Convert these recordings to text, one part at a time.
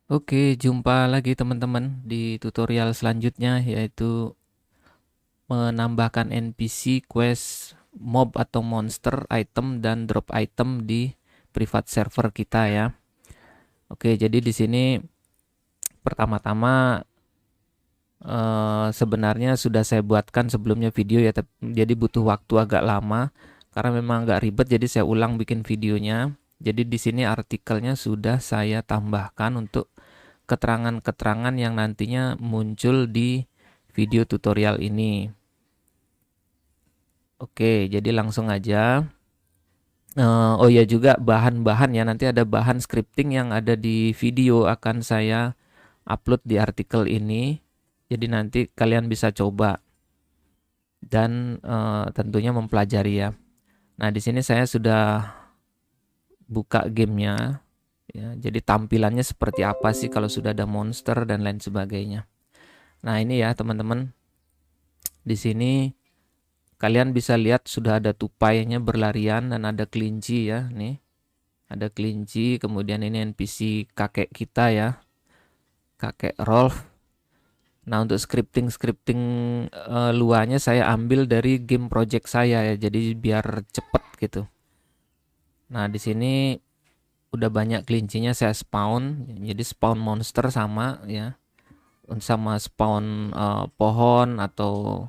Oke, jumpa lagi teman-teman di tutorial selanjutnya, yaitu menambahkan NPC, quest, mob atau monster, item dan drop item di private server kita ya. Oke, jadi di sini pertama-tama sebenarnya sudah saya buatkan sebelumnya video ya, jadi butuh waktu agak lama karena memang agak ribet, jadi saya ulang bikin videonya. Jadi di sini artikelnya sudah saya tambahkan untuk keterangan-keterangan yang nantinya muncul di video tutorial ini. Oke, jadi langsung aja. Oh ya, juga bahan-bahan ya, nanti ada bahan scripting yang ada di video akan saya upload di artikel ini. Jadi nanti kalian bisa coba dan tentunya mempelajari ya. Nah, di sini saya sudah buka gamenya. Ya, jadi tampilannya seperti apa sih kalau sudah ada monster dan lain sebagainya. Nah, ini ya teman-teman. Di sini kalian bisa lihat sudah ada tupainya berlarian dan ada kelinci ya, nih. Ada kelinci, kemudian ini NPC kakek kita ya, kakek Rolf. Nah, untuk scripting luarnya saya ambil dari game project saya ya, jadi biar cepet gitu. Nah, di sini udah banyak kelincinya saya spawn, jadi spawn monster sama ya, sama spawn pohon atau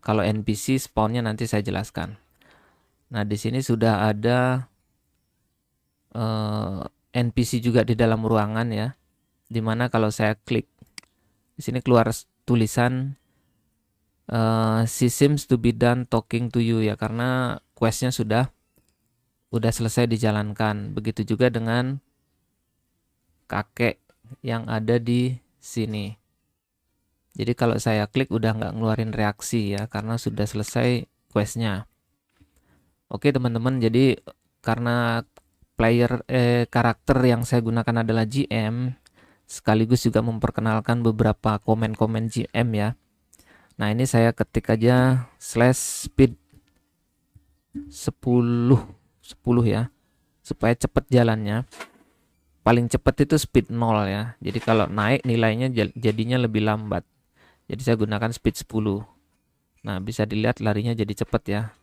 kalau NPC spawnnya nanti saya jelaskan. Nah, di sini sudah ada NPC juga di dalam ruangan ya. Dimana kalau saya klik di sini keluar tulisan she seems to be done talking to you ya, karena questnya udah selesai dijalankan. Begitu juga dengan kakek yang ada di sini. Jadi kalau saya klik udah nggak ngeluarin reaksi ya, karena sudah selesai questnya. Oke teman-teman, jadi karena karakter yang saya gunakan adalah GM, sekaligus juga memperkenalkan beberapa komen-komen GM ya. Nah, ini saya ketik aja /speed 10 10 ya, supaya cepat jalannya. Paling cepat itu speed 0 ya. Jadi kalau naik nilainya jadinya lebih lambat. Jadi saya gunakan speed 10. Nah, bisa dilihat larinya jadi cepat ya.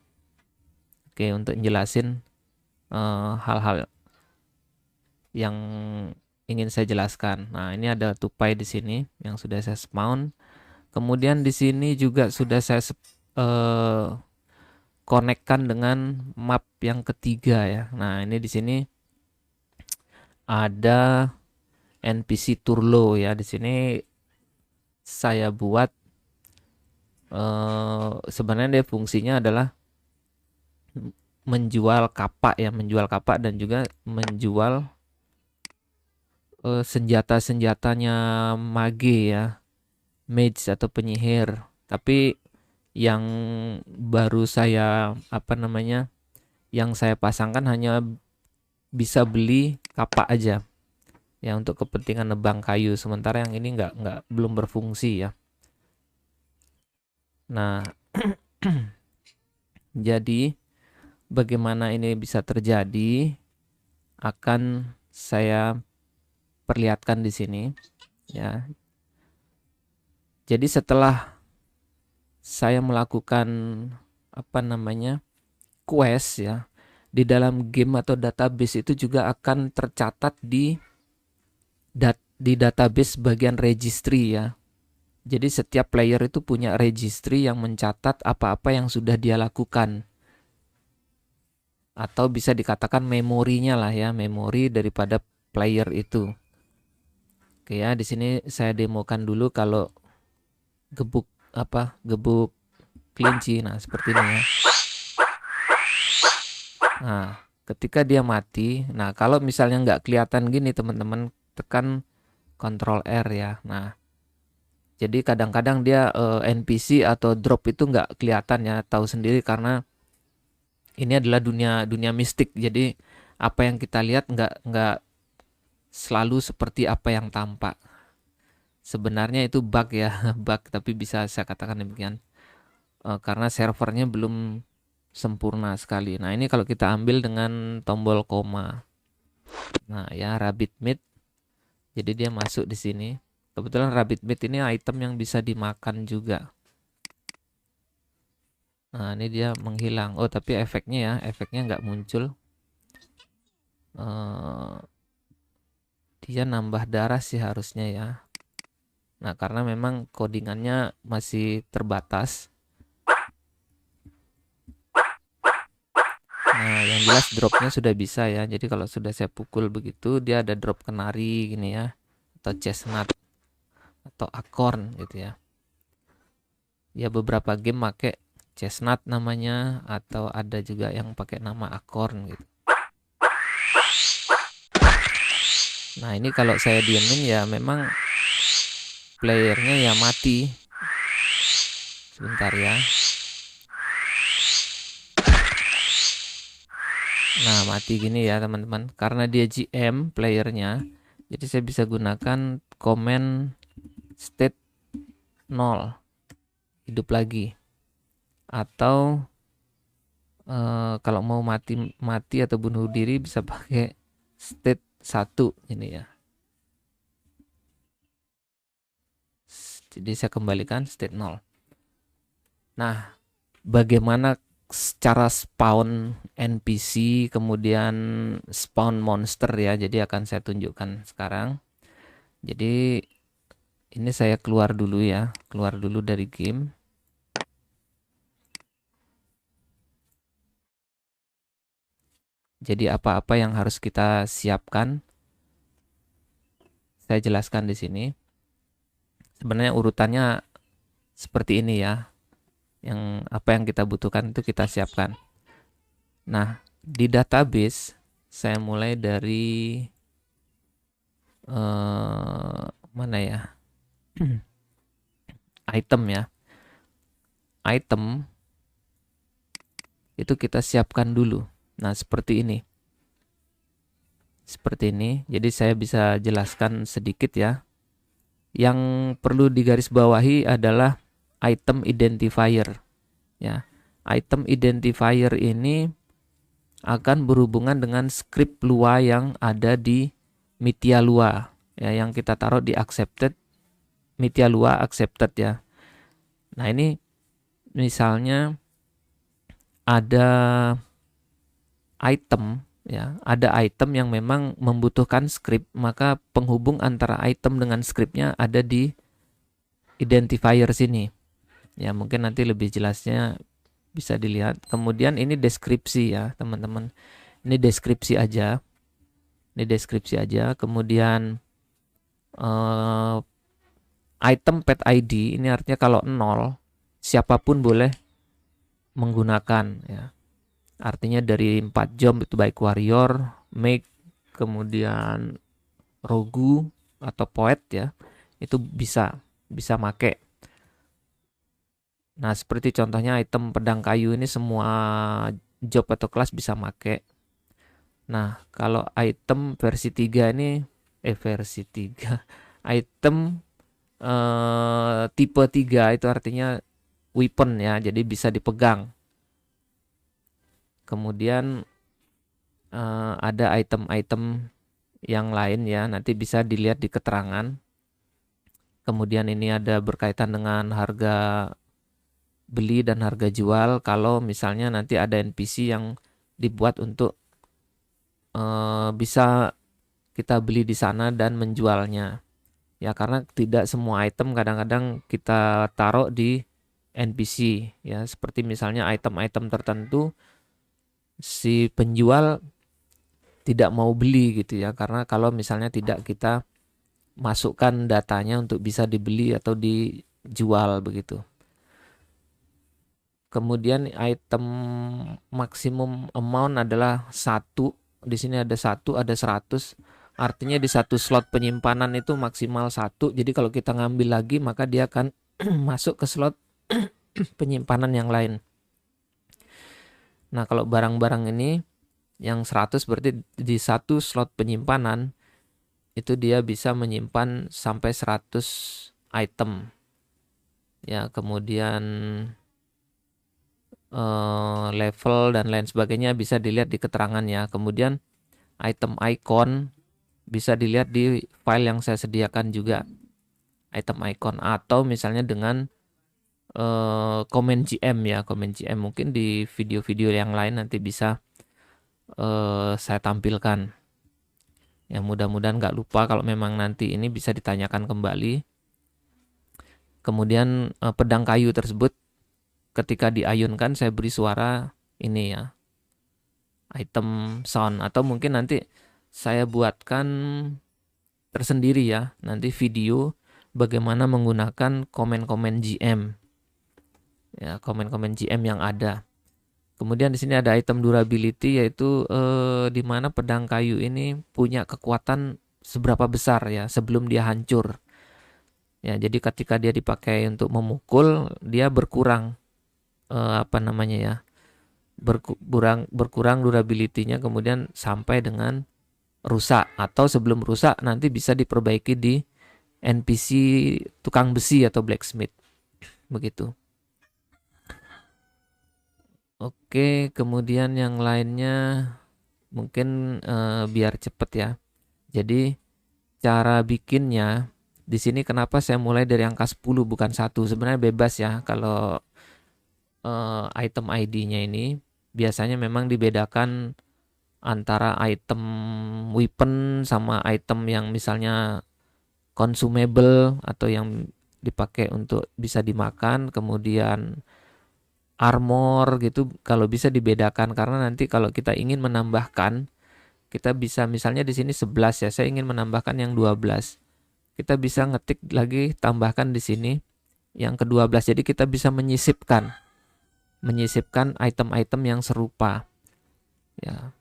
Oke, untuk jelasin hal-hal yang ingin saya jelaskan. Nah, ini ada tupai di sini yang sudah saya spawn. Kemudian di sini juga sudah saya konekkan dengan map yang ketiga ya. Nah, ini di sini ada NPC Turlo ya. Di sini saya buat sebenarnya dia fungsinya adalah menjual kapak ya, menjual kapak dan juga menjual senjata-senjatanya mage ya, mage atau penyihir. Tapi yang baru saya yang saya pasangkan hanya bisa beli kapak aja ya untuk kepentingan nebang kayu. Sementara yang ini nggak belum berfungsi ya. Nah, jadi bagaimana ini bisa terjadi akan saya perlihatkan di sini ya. Jadi setelah saya melakukan quest ya, di dalam game atau database itu juga akan tercatat di database bagian registry ya. Jadi setiap player itu punya registry yang mencatat apa-apa yang sudah dia lakukan. Atau bisa dikatakan memorinya lah ya, memori daripada player itu. Oke ya, di sini saya demokan dulu kalau gebuk gebuk kelinci. Nah, seperti ini ya. Nah, ketika dia mati, nah kalau misalnya nggak kelihatan gini teman-teman, tekan Ctrl R ya. Nah, jadi kadang-kadang dia NPC atau drop itu nggak kelihatan ya, tahu sendiri karena ini adalah dunia mistik. Jadi apa yang kita lihat nggak selalu seperti apa yang tampak. Sebenarnya itu bug ya, bug, tapi bisa saya katakan demikian. Karena servernya belum sempurna sekali. Nah, ini kalau kita ambil dengan tombol koma. Nah, ya rabbit meat. Jadi dia masuk di sini. Kebetulan rabbit meat ini item yang bisa dimakan juga. Nah, ini dia menghilang. Oh, tapi efeknya ya, efeknya nggak muncul. Dia nambah darah sih harusnya ya. Nah, karena memang codingannya masih terbatas. Nah, yang jelas dropnya sudah bisa ya. Jadi kalau sudah saya pukul begitu, dia ada drop kenari gini ya, atau chestnut, atau acorn gitu ya. Ya beberapa game pakai chestnut namanya, atau ada juga yang pakai nama acorn gitu. Nah, ini kalau saya diemin ya memang playernya ya mati. Sebentar ya. Nah, mati gini ya teman-teman. Karena dia GM playernya, jadi saya bisa gunakan command state 0, hidup lagi. Atau kalau mau mati atau bunuh diri bisa pakai state 1 ini ya. Jadi saya kembalikan state 0. Nah, bagaimana cara spawn NPC kemudian spawn monster ya. Jadi akan saya tunjukkan sekarang. Jadi ini saya keluar dulu ya, keluar dulu dari game. Jadi apa-apa yang harus kita siapkan saya jelaskan di sini. Sebenarnya urutannya seperti ini ya. Yang apa yang kita butuhkan itu kita siapkan. Nah, di database saya mulai dari mana ya? Item ya. Item itu kita siapkan dulu. Nah, seperti ini. Seperti ini. Jadi saya bisa jelaskan sedikit ya. Yang perlu digarisbawahi adalah item identifier ya. Item identifier ini akan berhubungan dengan script Lua yang ada di Mythia Lua ya, yang kita taruh di accepted, Mythia Lua accepted ya. Nah, ini misalnya ada item ya, ada item yang memang membutuhkan script, maka penghubung antara item dengan scriptnya ada di identifier sini. Ya, mungkin nanti lebih jelasnya bisa dilihat. Kemudian ini deskripsi ya, teman-teman. Ini deskripsi aja. Ini deskripsi aja. Kemudian item pet ID ini artinya kalau 0 siapapun boleh menggunakan ya. Artinya dari 4 job itu baik warrior, mage, kemudian rogu atau poet ya. Itu bisa make. Nah, seperti contohnya item pedang kayu ini semua job atau kelas bisa make. Nah, kalau item versi 3 ini versi 3 item tipe 3 itu artinya weapon ya, jadi bisa dipegang. Kemudian ada item-item yang lain ya, nanti bisa dilihat di keterangan. Kemudian ini ada berkaitan dengan harga beli dan harga jual kalau misalnya nanti ada NPC yang dibuat untuk bisa kita beli di sana dan menjualnya. Ya, karena tidak semua item kadang-kadang kita taruh di NPC ya, seperti misalnya item-item tertentu si penjual tidak mau beli gitu ya, karena kalau misalnya tidak kita masukkan datanya untuk bisa dibeli atau dijual begitu. Kemudian item maksimum amount adalah 1. Di sini ada 1, ada 100. Artinya di satu slot penyimpanan itu maksimal 1. Jadi kalau kita ngambil lagi maka dia akan masuk ke slot penyimpanan yang lain. Nah, kalau barang-barang ini yang 100 berarti di satu slot penyimpanan itu dia bisa menyimpan sampai 100 item. Ya, kemudian level dan lain sebagainya bisa dilihat di keterangannya. Kemudian item icon Bisa dilihat di file yang saya sediakan juga, item icon, atau misalnya dengan comment GM ya, comment GM mungkin di video-video yang lain nanti bisa saya tampilkan. Ya mudah-mudahan nggak lupa, kalau memang nanti ini bisa ditanyakan kembali. Kemudian pedang kayu tersebut ketika diayunkan saya beri suara ini ya, item sound, atau mungkin nanti saya buatkan tersendiri ya, nanti video bagaimana menggunakan komen-komen GM. Ya, komen-komen GM yang ada. Kemudian di sini ada item durability, yaitu di mana pedang kayu ini punya kekuatan seberapa besar ya sebelum dia hancur. Ya, jadi ketika dia dipakai untuk memukul, dia berkurang apa namanya ya? Berkurang durability-nya, kemudian sampai dengan rusak, atau sebelum rusak nanti bisa diperbaiki di NPC tukang besi atau blacksmith. Begitu. Oke, kemudian yang lainnya mungkin biar cepet ya. Jadi cara bikinnya di sini kenapa saya mulai dari angka 10 bukan 1? Sebenarnya bebas ya kalau item ID-nya ini biasanya memang dibedakan antara item weapon sama item yang misalnya consumable atau yang dipakai untuk bisa dimakan, kemudian armor gitu, kalau bisa dibedakan, karena nanti kalau kita ingin menambahkan, kita bisa misalnya di sini 11 ya, saya ingin menambahkan yang 12. Kita bisa ngetik lagi tambahkan di sini yang ke-12. Jadi kita bisa menyisipkan item-item yang serupa. Ya.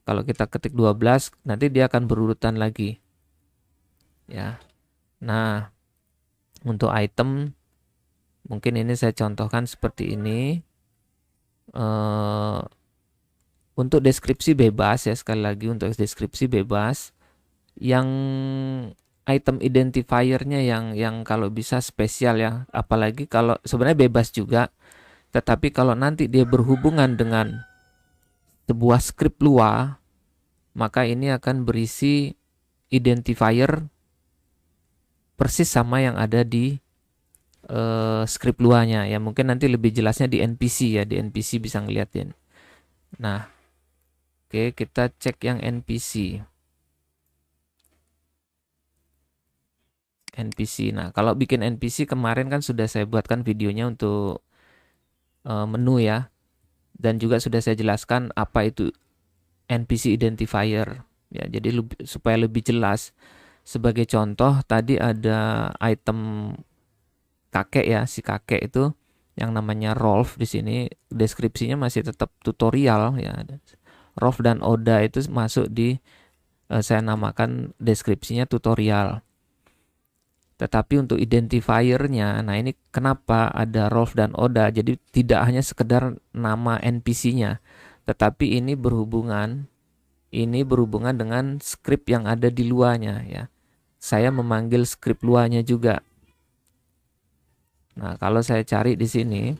Kalau kita ketik 12, nanti dia akan berurutan lagi. Ya. Nah, untuk item mungkin ini saya contohkan seperti ini. Untuk deskripsi bebas ya, sekali lagi untuk deskripsi bebas. Yang item identifiernya yang kalau bisa spesial ya, apalagi kalau sebenarnya bebas juga, tetapi kalau nanti dia berhubungan dengan sebuah script Lua, maka ini akan berisi identifier persis sama yang ada di script Luanya ya. Mungkin nanti lebih jelasnya di NPC ya, di NPC bisa ngeliatin. Nah, oke, kita cek yang NPC. Nah, kalau bikin NPC kemarin kan sudah saya buatkan videonya untuk menu ya, dan juga sudah saya jelaskan apa itu NPC identifier ya. Jadi supaya lebih jelas, sebagai contoh tadi ada item kakek ya, si kakek itu yang namanya Rolf. Di sini deskripsinya masih tetap tutorial ya. Rolf dan Oda itu masuk di saya namakan deskripsinya tutorial. Tetapi untuk identifiernya, nah ini kenapa ada Rolf dan Oda, jadi tidak hanya sekedar nama NPC-nya, tetapi ini berhubungan dengan script yang ada di luarnya ya. Saya memanggil script luarnya juga. Nah, kalau saya cari di sini,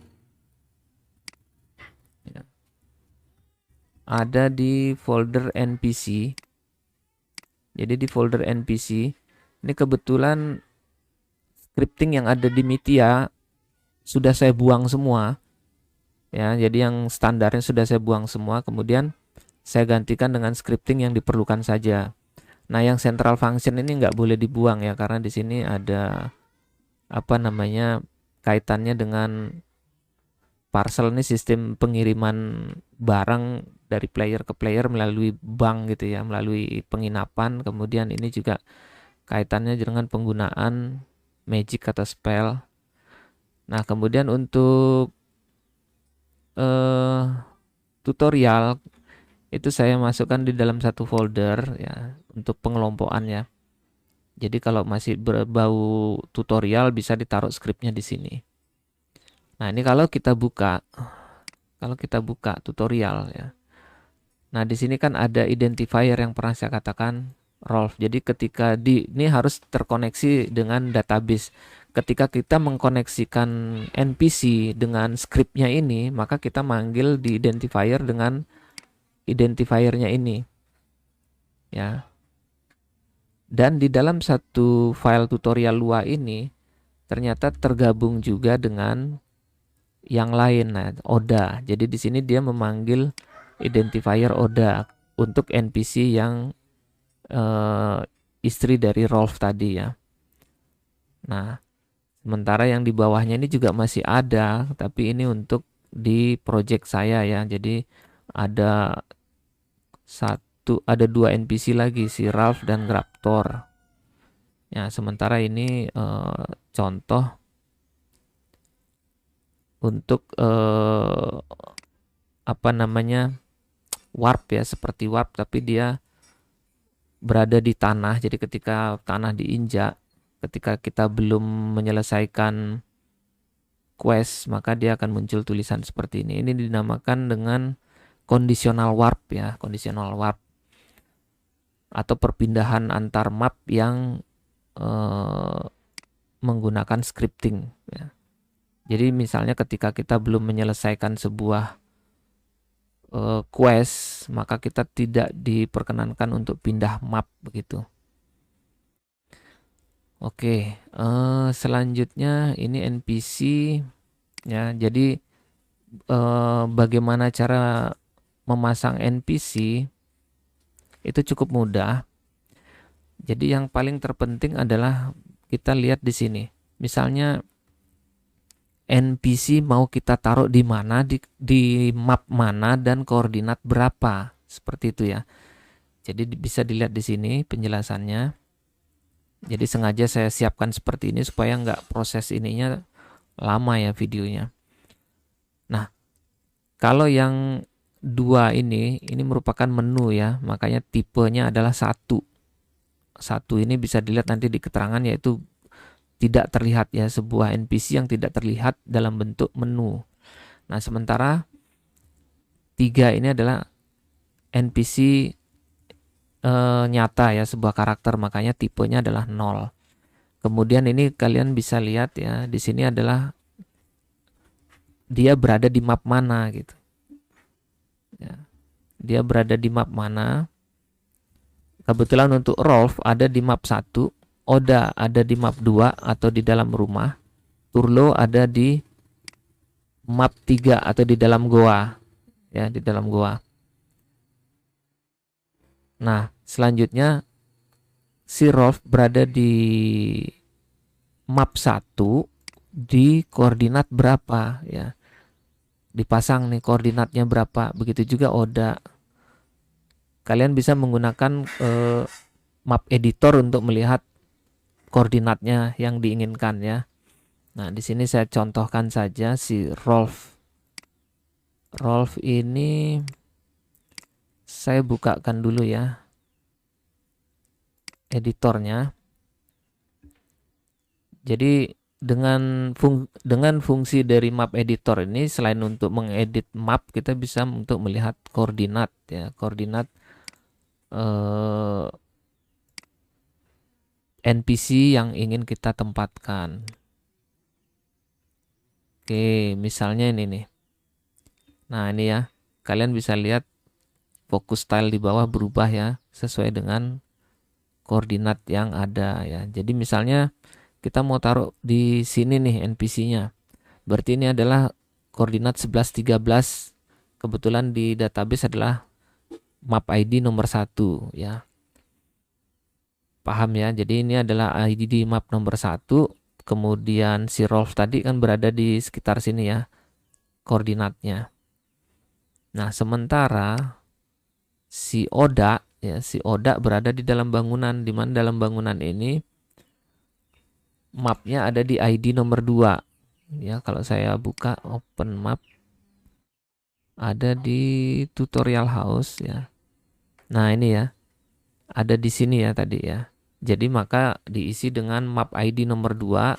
ya, ada di folder NPC. Jadi di folder NPC, ini kebetulan scripting yang ada di Mitia sudah saya buang semua. Ya, jadi yang standarnya sudah saya buang semua, kemudian saya gantikan dengan scripting yang diperlukan saja. Nah, yang central function ini nggak boleh dibuang ya, karena di sini ada apa namanya kaitannya dengan parcel, ini sistem pengiriman barang dari player ke player melalui bank gitu ya, melalui penginapan. Kemudian ini juga kaitannya dengan penggunaan magic atau spell. Nah, kemudian untuk tutorial itu saya masukkan di dalam satu folder ya untuk pengelompokan ya. Jadi kalau masih berbau tutorial bisa ditaruh skripnya di sini. Nah, ini kalau kita buka tutorial ya. Nah, di sini kan ada identifier yang pernah saya katakan Rolf. Jadi ketika ini harus terkoneksi dengan database. Ketika kita mengkoneksikan NPC dengan scriptnya ini, maka kita manggil di identifier dengan identifiernya ini. Ya. Dan di dalam satu file tutorial Lua ini ternyata tergabung juga dengan yang lain. Nah, Oda. Jadi di sini dia memanggil identifier Oda untuk NPC yang istri dari Rolf tadi ya. Nah, sementara yang di bawahnya ini juga masih ada, tapi ini untuk di project saya ya. Jadi ada ada dua NPC lagi, si Ralph dan Graptor. Ya, sementara ini contoh untuk apa namanya, warp ya, seperti warp tapi dia berada di tanah. Jadi ketika tanah diinjak, ketika kita belum menyelesaikan quest, maka dia akan muncul tulisan seperti ini. Ini dinamakan dengan conditional warp ya, conditional warp atau perpindahan antar map yang menggunakan scripting ya. Jadi misalnya ketika kita belum menyelesaikan sebuah quest, maka kita tidak diperkenankan untuk pindah map begitu. Oke, selanjutnya ini NPC ya. Jadi bagaimana cara memasang NPC itu cukup mudah. Jadi yang paling terpenting adalah kita lihat di sini. Misalnya NPC mau kita taruh di mana, di map mana dan koordinat berapa, seperti itu ya. Jadi bisa dilihat di sini penjelasannya. Jadi sengaja saya siapkan seperti ini supaya nggak proses ininya lama ya videonya. Nah, kalau yang dua ini merupakan menu ya, makanya tipenya adalah satu. Satu ini bisa dilihat nanti di keterangan, yaitu tidak terlihat ya, sebuah NPC yang tidak terlihat dalam bentuk menu. Nah, sementara 3 ini adalah NPC nyata ya, sebuah karakter, makanya tipenya adalah 0. Kemudian ini kalian bisa lihat ya, di sini adalah dia berada di map mana gitu. Ya. Dia berada di map mana. Kebetulan untuk Rolf ada di map 1, Oda ada di map 2 atau di dalam rumah, Turlo ada di map 3 atau di dalam goa. Ya, di dalam goa. Nah, selanjutnya si Rolf berada di map 1 di koordinat berapa ya. Dipasang nih koordinatnya berapa. Begitu juga Oda. Kalian bisa menggunakan map editor untuk melihat koordinatnya yang diinginkan ya. Nah, di sini saya contohkan saja si Rolf. Rolf ini saya bukakan dulu ya editornya. Jadi dengan fungsi dari map editor ini, selain untuk mengedit map, kita bisa untuk melihat koordinat ya, koordinat NPC yang ingin kita tempatkan. Oke, misalnya ini nih. Nah, ini ya. Kalian bisa lihat fokus style di bawah berubah ya, sesuai dengan koordinat yang ada ya. Jadi misalnya kita mau taruh di sini nih NPC-nya. Berarti ini adalah koordinat 1113. Kebetulan di database adalah map ID nomor 1 ya. Paham ya? Jadi ini adalah ID di map nomor 1. Kemudian si Rolf tadi kan berada di sekitar sini ya, koordinatnya. Nah, sementara si Oda ya, si Oda berada di dalam bangunan, di mana dalam bangunan ini mapnya ada di ID nomor 2. Ya, kalau saya buka open map ada di tutorial house ya. Nah, ini ya. Ada di sini ya tadi ya. Jadi maka diisi dengan map ID nomor 2,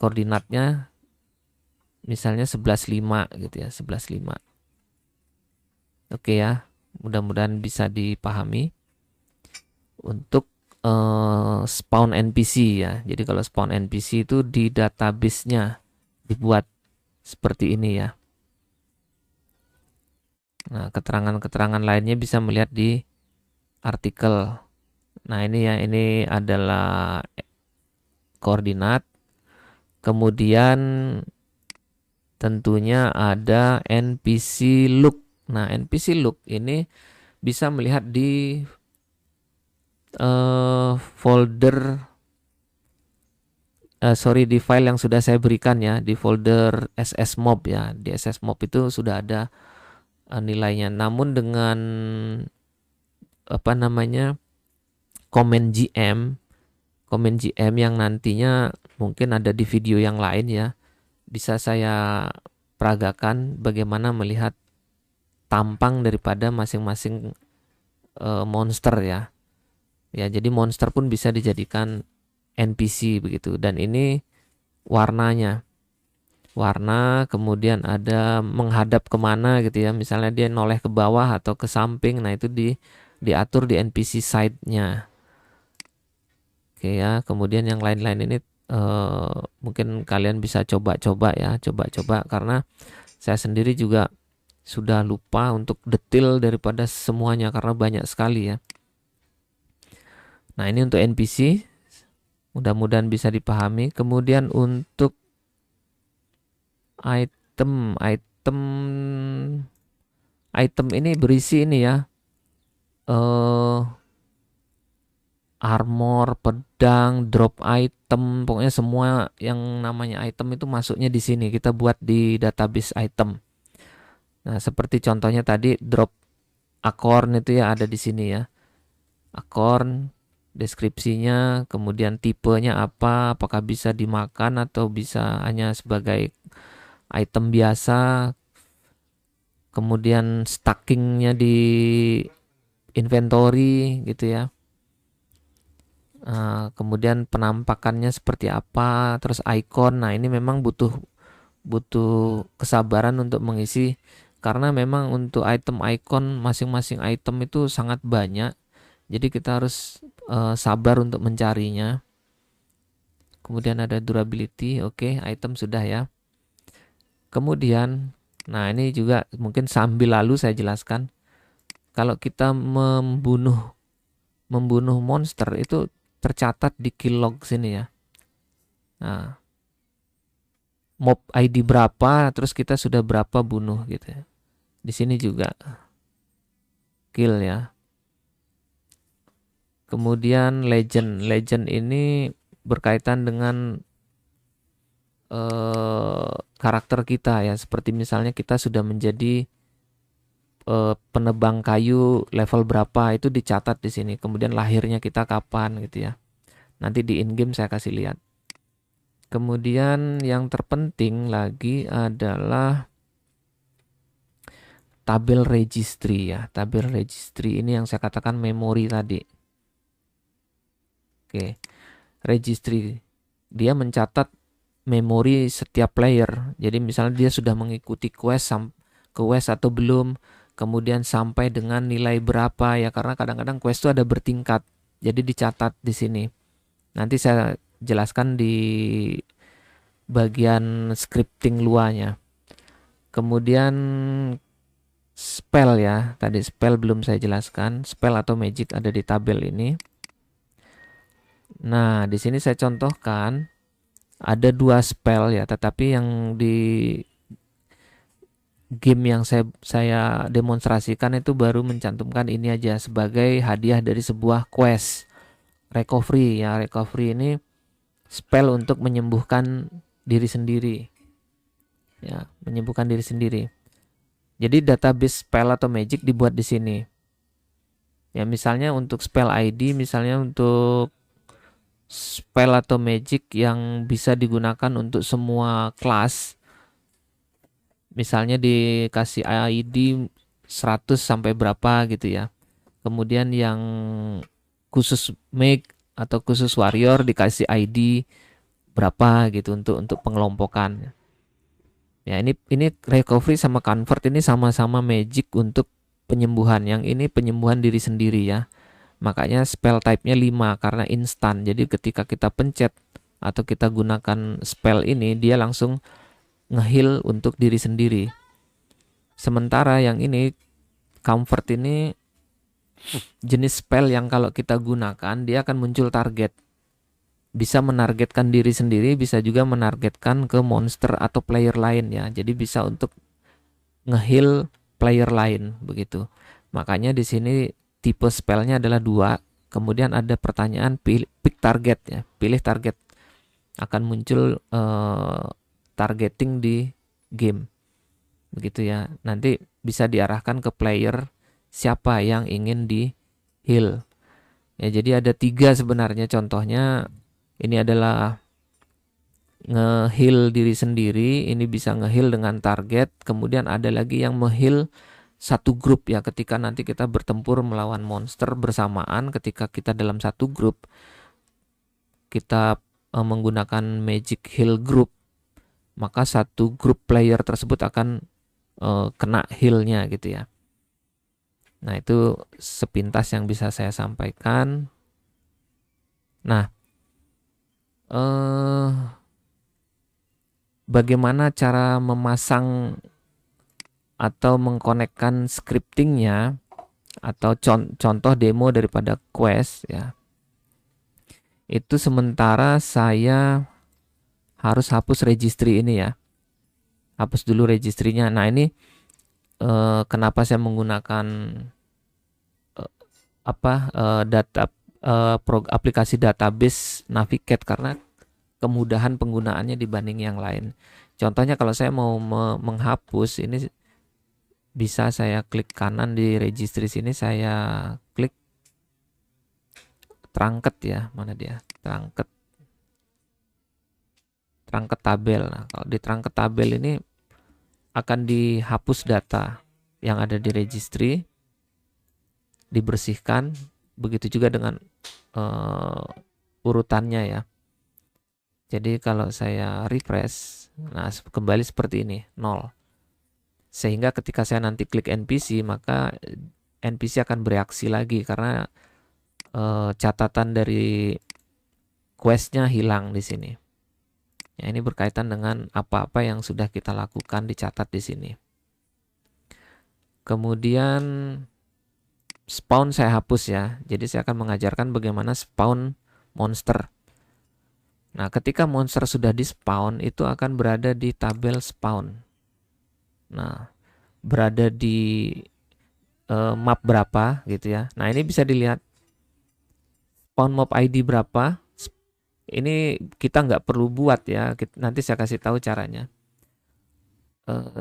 koordinatnya misalnya 11.5 gitu ya, 11.5. Oke ya, mudah-mudahan bisa dipahami. Untuk spawn NPC ya. Jadi kalau spawn NPC itu di database-nya dibuat seperti ini ya. Nah, keterangan-keterangan lainnya bisa melihat di artikel. Nah, ini ya, ini adalah koordinat. Kemudian tentunya ada npc look. Nah, npc look ini bisa melihat di folder di file yang sudah saya berikan ya, di folder ssmob ya. Di ssmob itu sudah ada nilainya. Namun dengan apa namanya, komen GM yang nantinya mungkin ada di video yang lain ya, bisa saya peragakan bagaimana melihat tampang daripada masing-masing monster ya. Ya, jadi monster pun bisa dijadikan NPC begitu. Dan ini warnanya. Warna, kemudian ada menghadap kemana gitu ya. Misalnya dia noleh ke bawah atau ke samping. Nah, itu diatur di NPC side-nya. Oke ya, kemudian yang lain-lain ini mungkin kalian bisa coba-coba ya. Coba-coba karena saya sendiri juga sudah lupa untuk detail daripada semuanya karena banyak sekali ya. Nah, ini untuk NPC. Mudah-mudahan bisa dipahami. Kemudian untuk item ini berisi ini ya. Armor, pedang, drop item, pokoknya semua yang namanya item itu masuknya di sini. Kita buat di database item. Nah, seperti contohnya tadi drop acorn itu ya ada di sini ya. Acorn, deskripsinya, kemudian tipenya apa, apakah bisa dimakan atau bisa hanya sebagai item biasa, kemudian stackingnya di inventory gitu ya. Kemudian penampakannya seperti apa, terus icon. Nah, ini memang butuh kesabaran untuk mengisi karena memang untuk item icon masing-masing item itu sangat banyak. Jadi kita harus sabar untuk mencarinya. Kemudian ada durability, oke, item sudah ya. Kemudian, nah ini juga mungkin sambil lalu saya jelaskan. Kalau kita membunuh monster itu tercatat di kill log sini ya. Nah, mob ID berapa, terus kita sudah berapa bunuh gitu ya. Di sini juga kill ya. Kemudian legend ini berkaitan dengan karakter kita ya. Seperti misalnya kita sudah menjadi penebang kayu level berapa, itu dicatat di sini. Kemudian lahirnya kita kapan gitu ya. Nanti di in-game saya kasih lihat. Kemudian yang terpenting lagi adalah tabel registry ya. Tabel registry ini yang saya katakan memori tadi. Oke, registry dia mencatat memori setiap player. Jadi misalnya dia sudah mengikuti quest atau belum, kemudian sampai dengan nilai berapa ya, karena kadang-kadang quest itu ada bertingkat. Jadi dicatat di sini. Nanti saya jelaskan di bagian scripting luarnya. Kemudian spell ya. Tadi spell belum saya jelaskan. Spell atau magic ada di tabel ini. Nah, di sini saya contohkan ada 2 spell ya, tetapi yang di game yang saya demonstrasikan itu baru mencantumkan ini aja sebagai hadiah dari sebuah quest. Recovery ya, recovery ini spell untuk menyembuhkan diri sendiri. Ya, menyembuhkan diri sendiri. Jadi database spell atau magic dibuat di sini. Ya, misalnya untuk spell ID, misalnya untuk spell atau magic yang bisa digunakan untuk semua kelas. Misalnya dikasih ID 100 sampai berapa gitu ya. Kemudian yang khusus make atau khusus warrior dikasih ID berapa gitu untuk pengelompokan. Ya, ini recovery sama convert ini sama-sama magic untuk penyembuhan. Yang ini penyembuhan diri sendiri ya. Makanya spell type-nya 5 karena instan. Jadi ketika kita pencet atau kita gunakan spell ini, dia langsung nge-heal untuk diri sendiri. Sementara yang ini comfort ini jenis spell yang kalau kita gunakan dia akan muncul target. Bisa menargetkan diri sendiri, bisa juga menargetkan ke monster atau player lain ya. Jadi bisa untuk nge-heal player lain begitu. Makanya di sini tipe spellnya adalah dua. Kemudian ada pertanyaan pick target ya, pilih target. Akan muncul targeting di game begitu ya. Nanti bisa diarahkan ke player siapa yang ingin di heal. Ya, jadi ada 3 sebenarnya contohnya. Ini adalah nge-heal diri sendiri, ini bisa nge-heal dengan target. Kemudian ada lagi yang nge-heal satu grup ya, ketika nanti kita bertempur melawan monster bersamaan, ketika kita dalam satu grup, kita menggunakan magic heal group, maka satu grup player tersebut akan kena healnya gitu ya. Nah, itu sepintas yang bisa saya sampaikan. Nah, bagaimana cara memasang atau mengkonekkan scriptingnya atau contoh demo daripada quest ya. Itu sementara saya harus hapus registry ini ya. Hapus dulu registrinya. Nah, ini kenapa saya menggunakan aplikasi database Navigate, karena kemudahan penggunaannya dibanding yang lain. Contohnya kalau saya mau menghapus ini, bisa saya klik kanan di registry sini, saya klik trunket ya, mana dia? Trunket tabel. Nah, kalau di trunket tabel ini akan dihapus data yang ada di registry, dibersihkan. Begitu juga dengan urutannya ya. Jadi kalau saya refresh, nah kembali seperti ini, 0. Sehingga ketika saya nanti klik NPC, maka NPC akan bereaksi lagi karena catatan dari questnya hilang di sini. Ya, ini berkaitan dengan apa-apa yang sudah kita lakukan dicatat di sini. Kemudian spawn saya hapus ya. Jadi saya akan mengajarkan bagaimana spawn monster. Nah, ketika monster sudah di spawn, itu akan berada di tabel spawn. Nah, berada di map berapa gitu ya. Nah, ini bisa dilihat spawn mob ID berapa. Ini kita nggak perlu buat ya. Nanti saya kasih tahu caranya.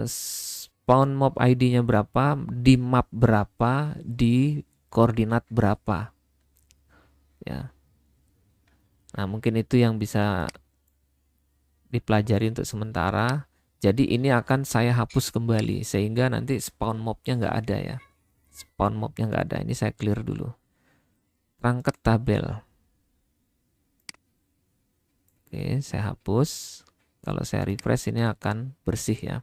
Spawn mob ID-nya berapa, di map berapa, di koordinat berapa. Ya. Nah, mungkin itu yang bisa dipelajari untuk sementara. Jadi ini akan saya hapus kembali sehingga nanti spawn mobnya nggak ada ya. Spawn mobnya nggak ada. Ini saya clear dulu. Rangket tabel. Oke, saya hapus. Kalau saya refresh ini akan bersih ya.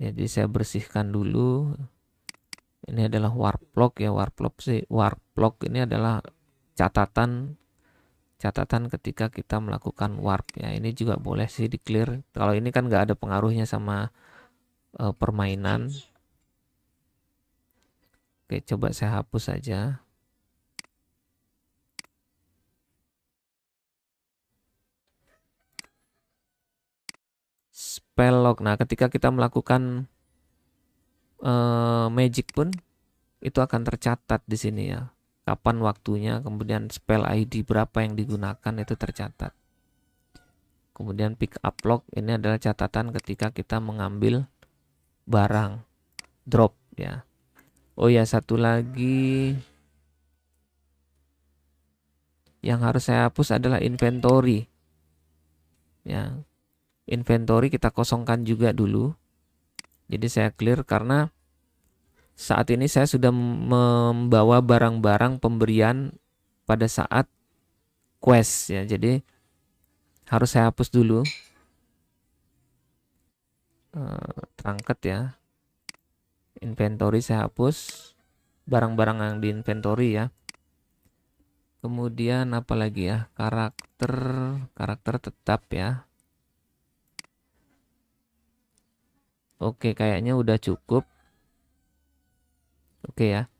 Jadi saya bersihkan dulu. Ini adalah warplog ya. Warplog ini adalah catatan ketika kita melakukan warp ya. Ini juga boleh sih di clear. Kalau ini kan nggak ada pengaruhnya sama permainan. Oke, coba saya hapus saja. Spell log. Nah, ketika kita melakukan magic pun itu akan tercatat di sini ya. Kapan waktunya, kemudian spell ID berapa yang digunakan itu tercatat. Kemudian pick up log ini adalah catatan ketika kita mengambil barang drop ya. Oh ya, satu lagi yang harus saya hapus adalah inventory. Ya. Inventory kita kosongkan juga dulu. Jadi saya clear karena saat ini saya sudah membawa barang-barang pemberian pada saat quest ya. Jadi harus saya hapus dulu. Trunket ya. Inventory saya hapus. Barang-barang yang di inventory ya. Kemudian apa lagi ya? Karakter tetap ya. Oke, kayaknya udah cukup. Oke ya.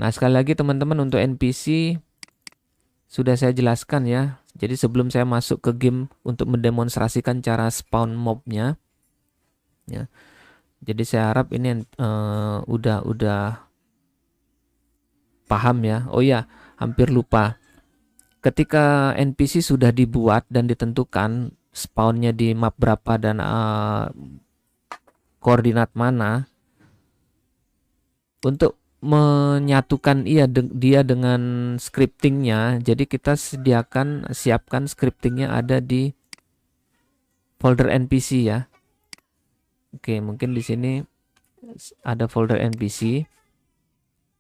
Nah, sekali lagi teman-teman, untuk NPC sudah saya jelaskan ya. Jadi sebelum saya masuk ke game untuk mendemonstrasikan cara spawn mobnya, ya. Jadi saya harap ini udah paham ya. Oh ya, hampir lupa. Ketika NPC sudah dibuat dan ditentukan spawnnya di map berapa dan koordinat mana, untuk menyatukan dia dengan scriptingnya, jadi kita siapkan scriptingnya ada di folder NPC ya. Oke, mungkin di sini ada folder NPC.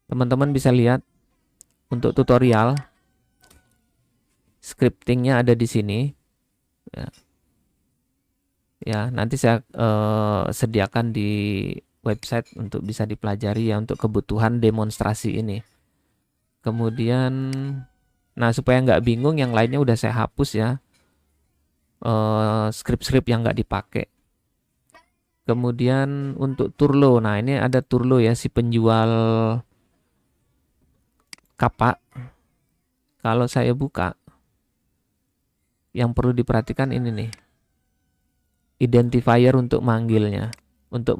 Teman-teman bisa lihat untuk tutorial scriptingnya ada di sini. Ya, ya nanti saya sediakan di website untuk bisa dipelajari ya untuk kebutuhan demonstrasi ini. Kemudian, nah supaya nggak bingung, yang lainnya udah saya hapus ya, script-script yang nggak dipakai. Kemudian untuk Turlo, nah ini ada Turlo ya, si penjual kapak. Kalau saya buka, yang perlu diperhatikan ini nih, identifier untuk manggilnya, untuk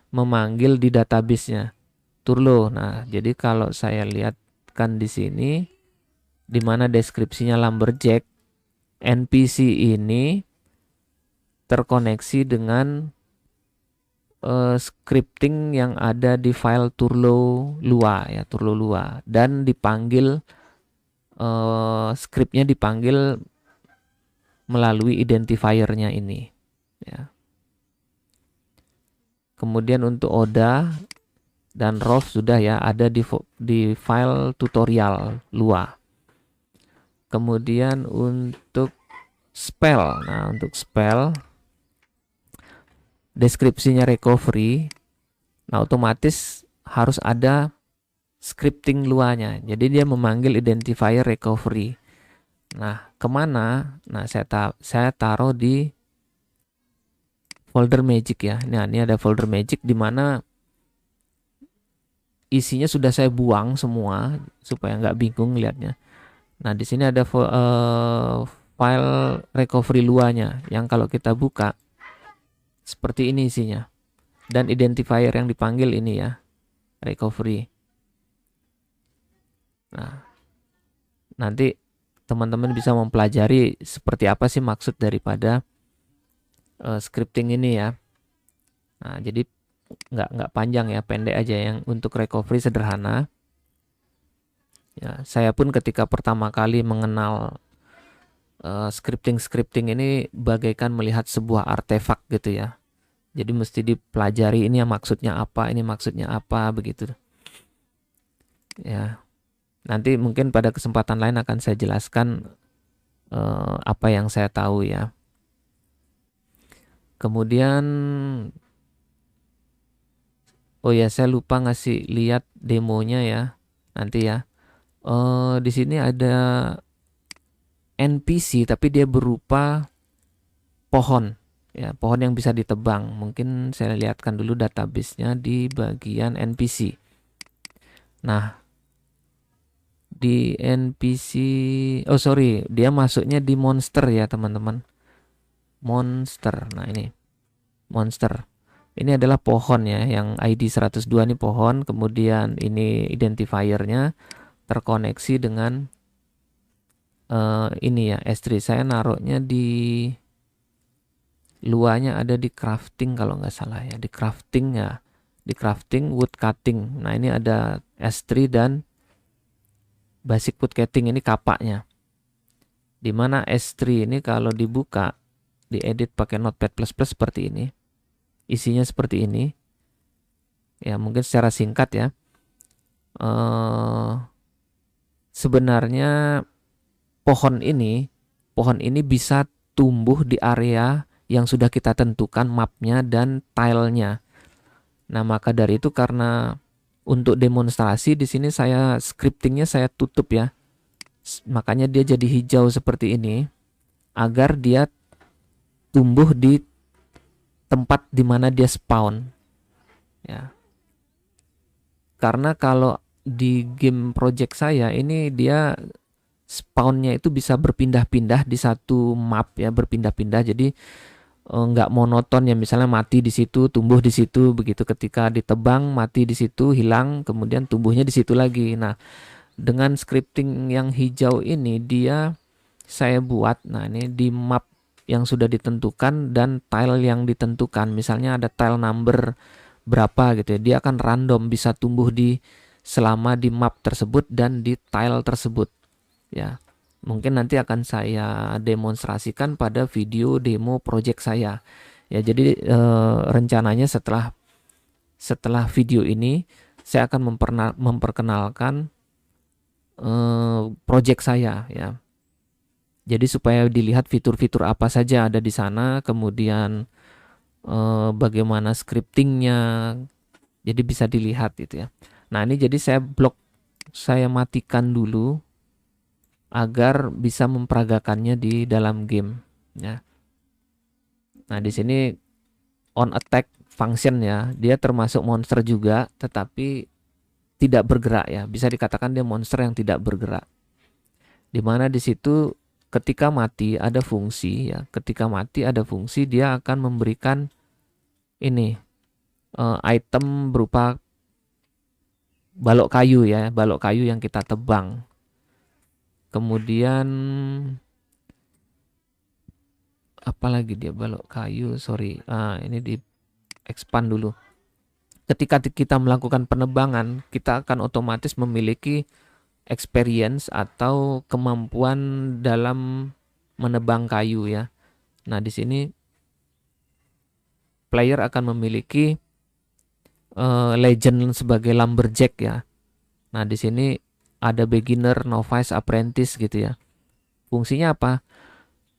memanggil di database-nya Turlo. Nah, jadi kalau saya lihatkan di sini, di mana deskripsinya Lumberjack, NPC ini terkoneksi dengan scripting yang ada di file Turlo Lua ya, Turlo Lua, dan dipanggil scriptnya dipanggil melalui identifiernya ini ya. Kemudian untuk Oda dan Rolf sudah ya ada di file tutorial Lua. Kemudian untuk spell, nah untuk spell deskripsinya recovery, nah otomatis harus ada scripting luanya. Jadi dia memanggil identifier recovery. Nah, kemana? Nah, saya taruh di folder magic ya. Nah, ini ada folder magic di mana isinya sudah saya buang semua supaya nggak bingung lihatnya. Nah, di sini ada file recovery luanya yang kalau kita buka seperti ini isinya. Dan identifier yang dipanggil ini ya, recovery. Nah, nanti teman-teman bisa mempelajari seperti apa sih maksud daripada scripting ini ya. Nah, jadi nggak panjang ya, pendek aja. Yang untuk recovery sederhana. Ya, saya pun ketika pertama kali mengenal scripting ini bagaikan melihat sebuah artefak gitu ya. Jadi mesti dipelajari ini yang maksudnya apa begitu. Ya, nanti mungkin pada kesempatan lain akan saya jelaskan apa yang saya tahu ya. Kemudian, oh ya saya lupa ngasih lihat demonya ya nanti ya. Di sini ada NPC tapi dia berupa pohon. Ya, pohon yang bisa ditebang. Mungkin saya lihatkan dulu database-nya di bagian NPC. Nah, di NPC, oh sorry, dia masuknya di monster ya teman-teman. Monster, nah ini, monster. Ini adalah pohon ya, yang ID 102 ini pohon, kemudian ini identifiernya terkoneksi dengan ini ya, S3. Saya naruhnya di luarnya ada di crafting kalau nggak salah ya, di crafting ya, di crafting wood cutting. Nah ini ada S3 dan basic wood cutting ini kapaknya. Dimana S3 ini kalau dibuka, diedit pakai Notepad++ seperti ini, isinya seperti ini. Ya mungkin secara singkat ya. Sebenarnya pohon ini bisa tumbuh di area yang sudah kita tentukan mapnya dan tilenya. Nah, maka dari itu karena untuk demonstrasi di sini saya scriptingnya saya tutup ya. Makanya dia jadi hijau seperti ini agar dia tumbuh di tempat di mana dia spawn. Ya. karena kalau di game project saya ini dia spawnnya itu bisa berpindah-pindah di satu map ya, berpindah-pindah. Jadi nggak monoton ya, misalnya mati di situ, tumbuh di situ, begitu ketika ditebang mati di situ, hilang, kemudian tumbuhnya di situ lagi. Nah, dengan scripting yang hijau ini dia saya buat, nah ini di map yang sudah ditentukan dan tile yang ditentukan. Misalnya ada tile number berapa gitu ya, dia akan random bisa tumbuh di selama di map tersebut dan di tile tersebut ya. Mungkin nanti akan saya demonstrasikan pada video demo project saya ya. Jadi rencananya setelah video ini saya akan memperkenalkan project saya ya. Jadi supaya dilihat fitur-fitur apa saja ada di sana, kemudian bagaimana scriptingnya, jadi bisa dilihat gitu ya. Nah ini jadi saya matikan dulu agar bisa memperagakannya di dalam game ya. Nah di sini on attack function ya, dia termasuk monster juga tetapi tidak bergerak ya, bisa dikatakan dia monster yang tidak bergerak. Dimana di situ ketika mati ada fungsi ya, ketika mati ada fungsi dia akan memberikan ini item berupa balok kayu ya, balok kayu yang kita tebang. Kemudian apalagi dia balok kayu, sorry, ini di expand dulu. Ketika kita melakukan penebangan, kita akan otomatis memiliki experience atau kemampuan dalam menebang kayu ya. Nah di sini player akan memiliki legend sebagai lumberjack ya. Nah di sini ada beginner, novice, apprentice gitu ya. Fungsinya apa?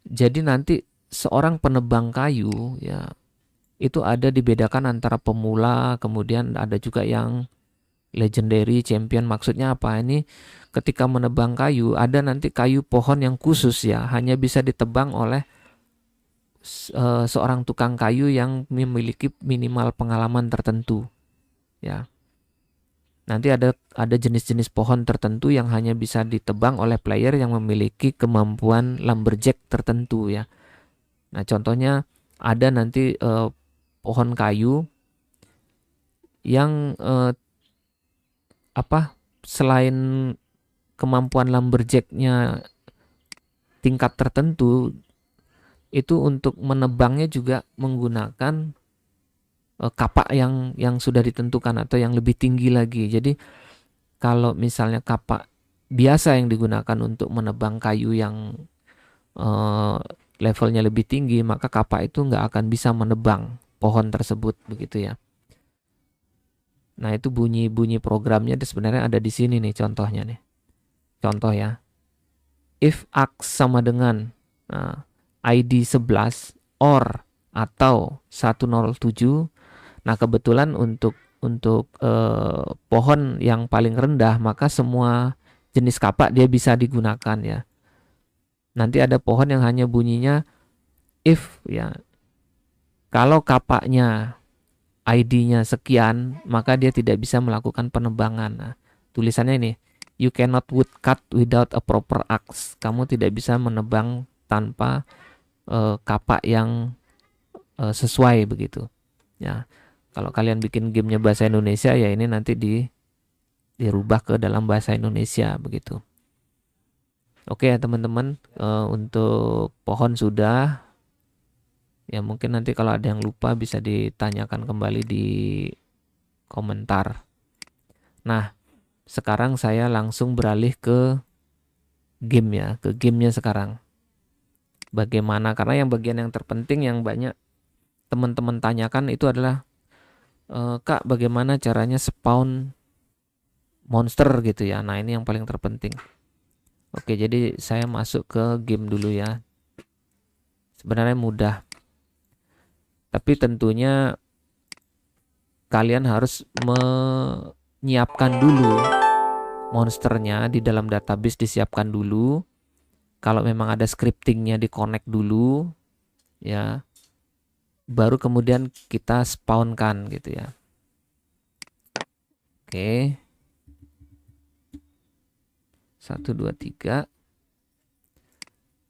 Jadi nanti seorang penebang kayu ya itu ada dibedakan antara pemula, kemudian ada juga yang legendary, champion. Maksudnya apa? Ini ketika menebang kayu ada nanti kayu pohon yang khusus ya, hanya bisa ditebang oleh seorang tukang kayu yang memiliki minimal pengalaman tertentu ya. Nanti ada jenis-jenis pohon tertentu yang hanya bisa ditebang oleh player yang memiliki kemampuan lumberjack tertentu ya. Nah, contohnya ada nanti pohon kayu yang selain kemampuan lumberjacknya tingkat tertentu, itu untuk menebangnya juga menggunakan kapak yang sudah ditentukan atau yang lebih tinggi lagi. Jadi kalau misalnya kapak biasa yang digunakan untuk menebang kayu yang levelnya lebih tinggi, maka kapak itu nggak akan bisa menebang pohon tersebut begitu ya. Nah itu bunyi programnya sebenarnya ada di sini nih contohnya nih. Contoh ya. If X sama dengan ID 11 or atau 107. Nah kebetulan untuk pohon yang paling rendah maka semua jenis kapak dia bisa digunakan ya. Nanti ada pohon yang hanya bunyinya if ya. Kalau kapaknya ID-nya sekian maka dia tidak bisa melakukan penebangan. Nah, tulisannya ini, you cannot woodcut without a proper axe. Kamu tidak bisa menebang tanpa kapak yang sesuai begitu. Ya. Kalau kalian bikin gamenya bahasa Indonesia ya ini nanti dirubah ke dalam bahasa Indonesia begitu. Oke ya teman-teman, untuk pohon sudah. Ya mungkin nanti kalau ada yang lupa bisa ditanyakan kembali di komentar. Nah, sekarang saya langsung beralih ke game ya, ke gamenya sekarang. Bagaimana? Karena yang bagian yang terpenting yang banyak teman-teman tanyakan itu adalah Kak, bagaimana caranya spawn monster gitu ya. Nah, ini yang paling terpenting. Oke, jadi saya masuk ke game dulu ya. Sebenarnya mudah. Tapi tentunya kalian harus menyiapkan dulu monsternya di dalam database, disiapkan dulu. Kalau memang ada scriptingnya di connect dulu ya. Baru kemudian kita spawnkan gitu ya. Oke. 1, 2, 3.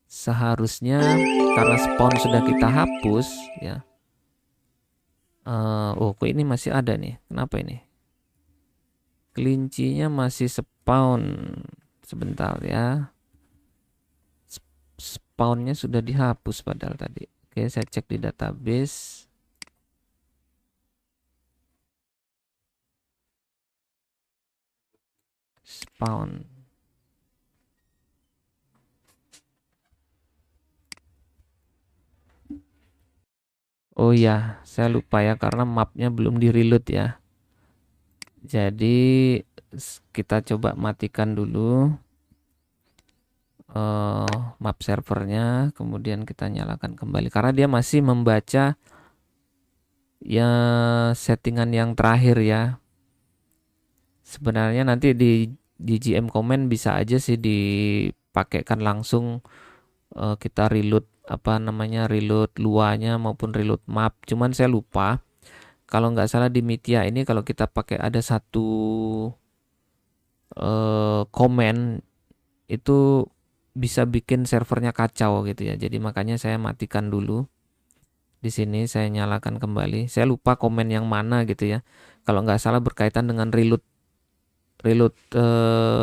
Seharusnya karena spawn sudah kita hapus ya. Oh, kok ini masih ada nih? Kenapa ini? Kelincinya masih spawn. Sebentar ya. Spawnnya sudah dihapus padahal tadi. Oke, saya cek di database. Spawn. Oh ya, saya lupa ya karena mapnya belum di-reload ya. Jadi kita coba matikan dulu map servernya, kemudian kita nyalakan kembali karena dia masih membaca ya settingan yang terakhir ya. Sebenarnya nanti di GM comment bisa aja sih dipakaikan langsung kita reload reload luarnya maupun reload map. Cuman saya lupa kalau nggak salah di Mythia ini kalau kita pakai ada satu comment itu bisa bikin servernya kacau gitu ya. Jadi makanya saya matikan dulu. Di sini saya nyalakan kembali. Saya lupa komen yang mana gitu ya. Kalau nggak salah berkaitan dengan reload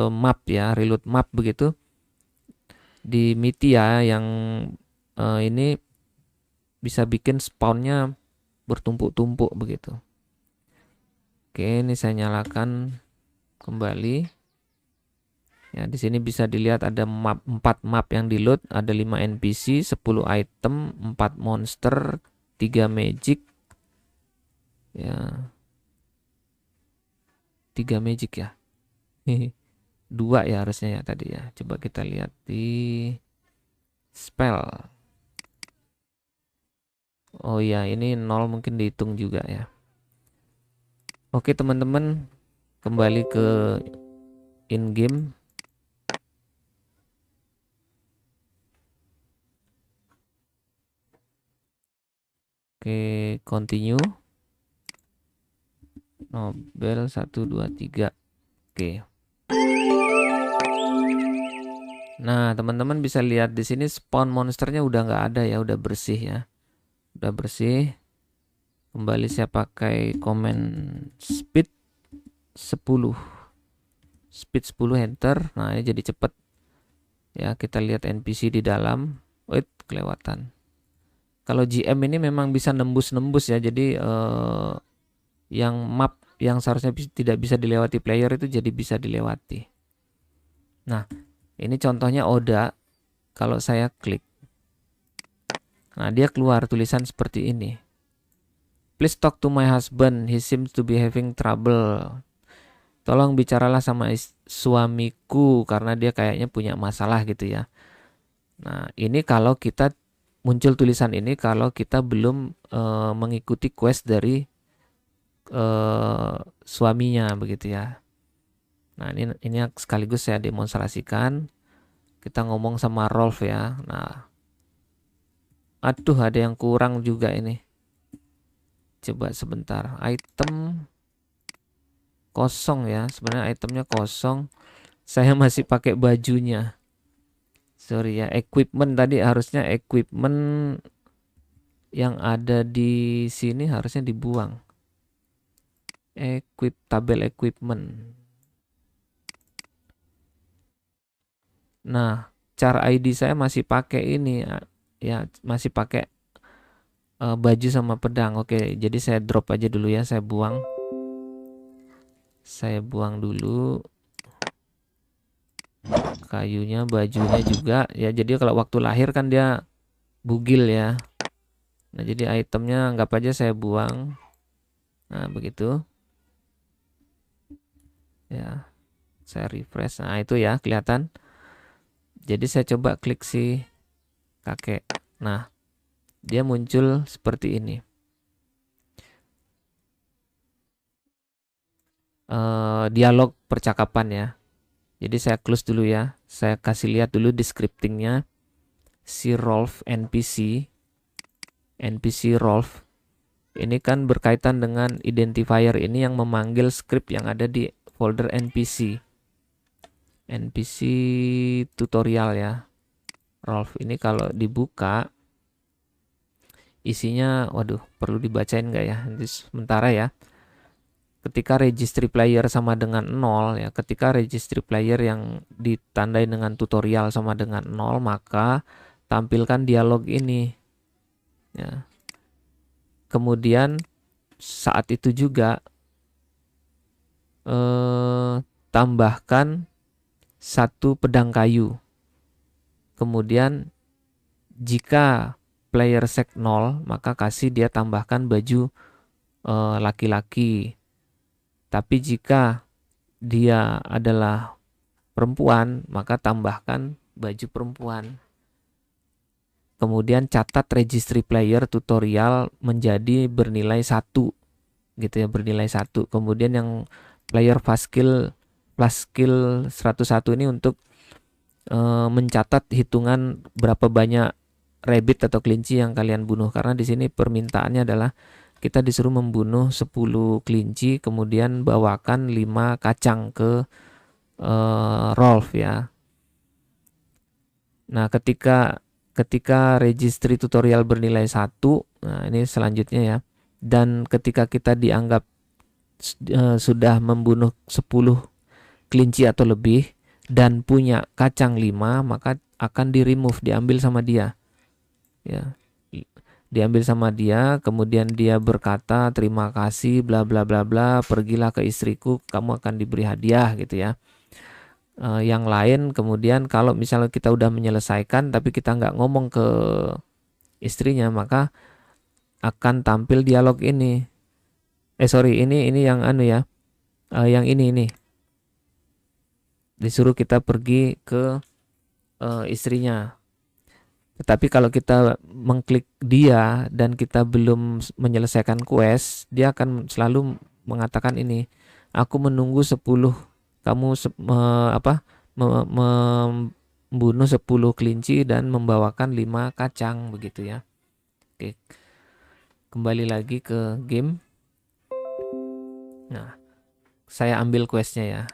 map ya, reload map begitu. Di Mythia yang ini bisa bikin spawnnya bertumpuk-tumpuk begitu. Oke, ini saya nyalakan kembali. Ya, di sini bisa dilihat ada 4 map yang di load, ada 5 NPC, 10 item, 4 monster, 3 magic. Ya. 3 magic ya. 2 ya harusnya ya tadi ya. Coba kita lihat di spell. Oh ya, ini 0 mungkin dihitung juga ya. Oke teman-teman, kembali ke in game. Oke, continue. Nobel 1, 2, 3. Oke. Nah, teman-teman bisa lihat di sini spawn monsternya udah nggak ada ya, udah bersih ya. Udah bersih. Kembali saya pakai command speed 10. Speed 10 enter. Nah, ini jadi cepet. Ya, kita lihat NPC di dalam. Wait, kelewatan. Kalau GM ini memang bisa nembus-nembus ya. Jadi yang map yang seharusnya tidak bisa dilewati player itu jadi bisa dilewati. Nah, ini contohnya Oda. Kalau saya klik, nah dia keluar tulisan seperti ini. Please talk to my husband. He seems to be having trouble. Tolong bicaralah sama suamiku karena dia kayaknya punya masalah gitu ya. Nah, ini kalau kita muncul tulisan ini kalau kita belum mengikuti quest dari suaminya begitu ya. Nah, ini sekaligus saya demonstrasikan. Kita ngomong sama Rolf ya. Nah, aduh ada yang kurang juga ini. Coba sebentar. Item kosong ya. Sebenarnya itemnya kosong. Saya masih pakai bajunya. Sorry ya. Equipment tadi harusnya equipment yang ada di sini harusnya dibuang. Tabel equipment. Nah, cara ID saya masih pakai ini ya, masih pakai baju sama pedang. Oke, jadi saya drop aja dulu ya, saya buang. Saya buang dulu kayunya, bajunya juga. Ya, jadi kalau waktu lahir kan dia bugil ya. Nah, jadi itemnya anggap aja saya buang. Nah, begitu. Ya, saya refresh. Nah, itu ya, kelihatan. Jadi saya coba klik si kakek. Nah, dia muncul seperti ini. Dialog percakapan ya. Jadi saya close dulu ya. Saya kasih lihat dulu di scriptingnya si Rolf NPC Rolf. Ini kan berkaitan dengan identifier ini yang memanggil script yang ada di folder npc. npc tutorial ya. Rolf ini kalau dibuka isinya, waduh, perlu dibacain nggak ya? Nanti sementara ya. Ketika registry player sama dengan 0 ya, ketika registry player yang ditandai dengan tutorial sama dengan 0, maka tampilkan dialog ini ya. Kemudian saat itu juga tambahkan satu pedang kayu. Kemudian jika player sek 0, maka kasih dia tambahkan baju laki-laki. Tapi jika dia adalah perempuan, maka tambahkan baju perempuan. Kemudian catat registry player tutorial menjadi bernilai 1 gitu ya, bernilai 1. Kemudian yang player fast skill 101 ini untuk mencatat hitungan berapa banyak rabbit atau kelinci yang kalian bunuh, karena di sini permintaannya adalah kita disuruh membunuh 10 kelinci, kemudian bawakan 5 kacang ke Rolf ya. Nah, ketika registry tutorial bernilai 1, nah ini selanjutnya ya. Dan ketika kita dianggap sudah membunuh 10 kelinci atau lebih dan punya kacang 5, maka akan di-remove, diambil sama dia. Ya. Diambil sama dia, kemudian dia berkata terima kasih bla bla bla bla, pergilah ke istriku, kamu akan diberi hadiah gitu ya. Yang lain kemudian kalau misalnya kita udah menyelesaikan tapi kita nggak ngomong ke istrinya, maka akan tampil dialog ini. Ini yang anu ya, yang ini disuruh kita pergi ke istrinya. Tetapi kalau kita mengklik dia dan kita belum menyelesaikan quest, dia akan selalu mengatakan ini, aku menunggu 10, kamu membunuh 10 kelinci dan membawakan 5 kacang begitu ya. Oke. Kembali lagi ke game. Nah, saya ambil questnya ya.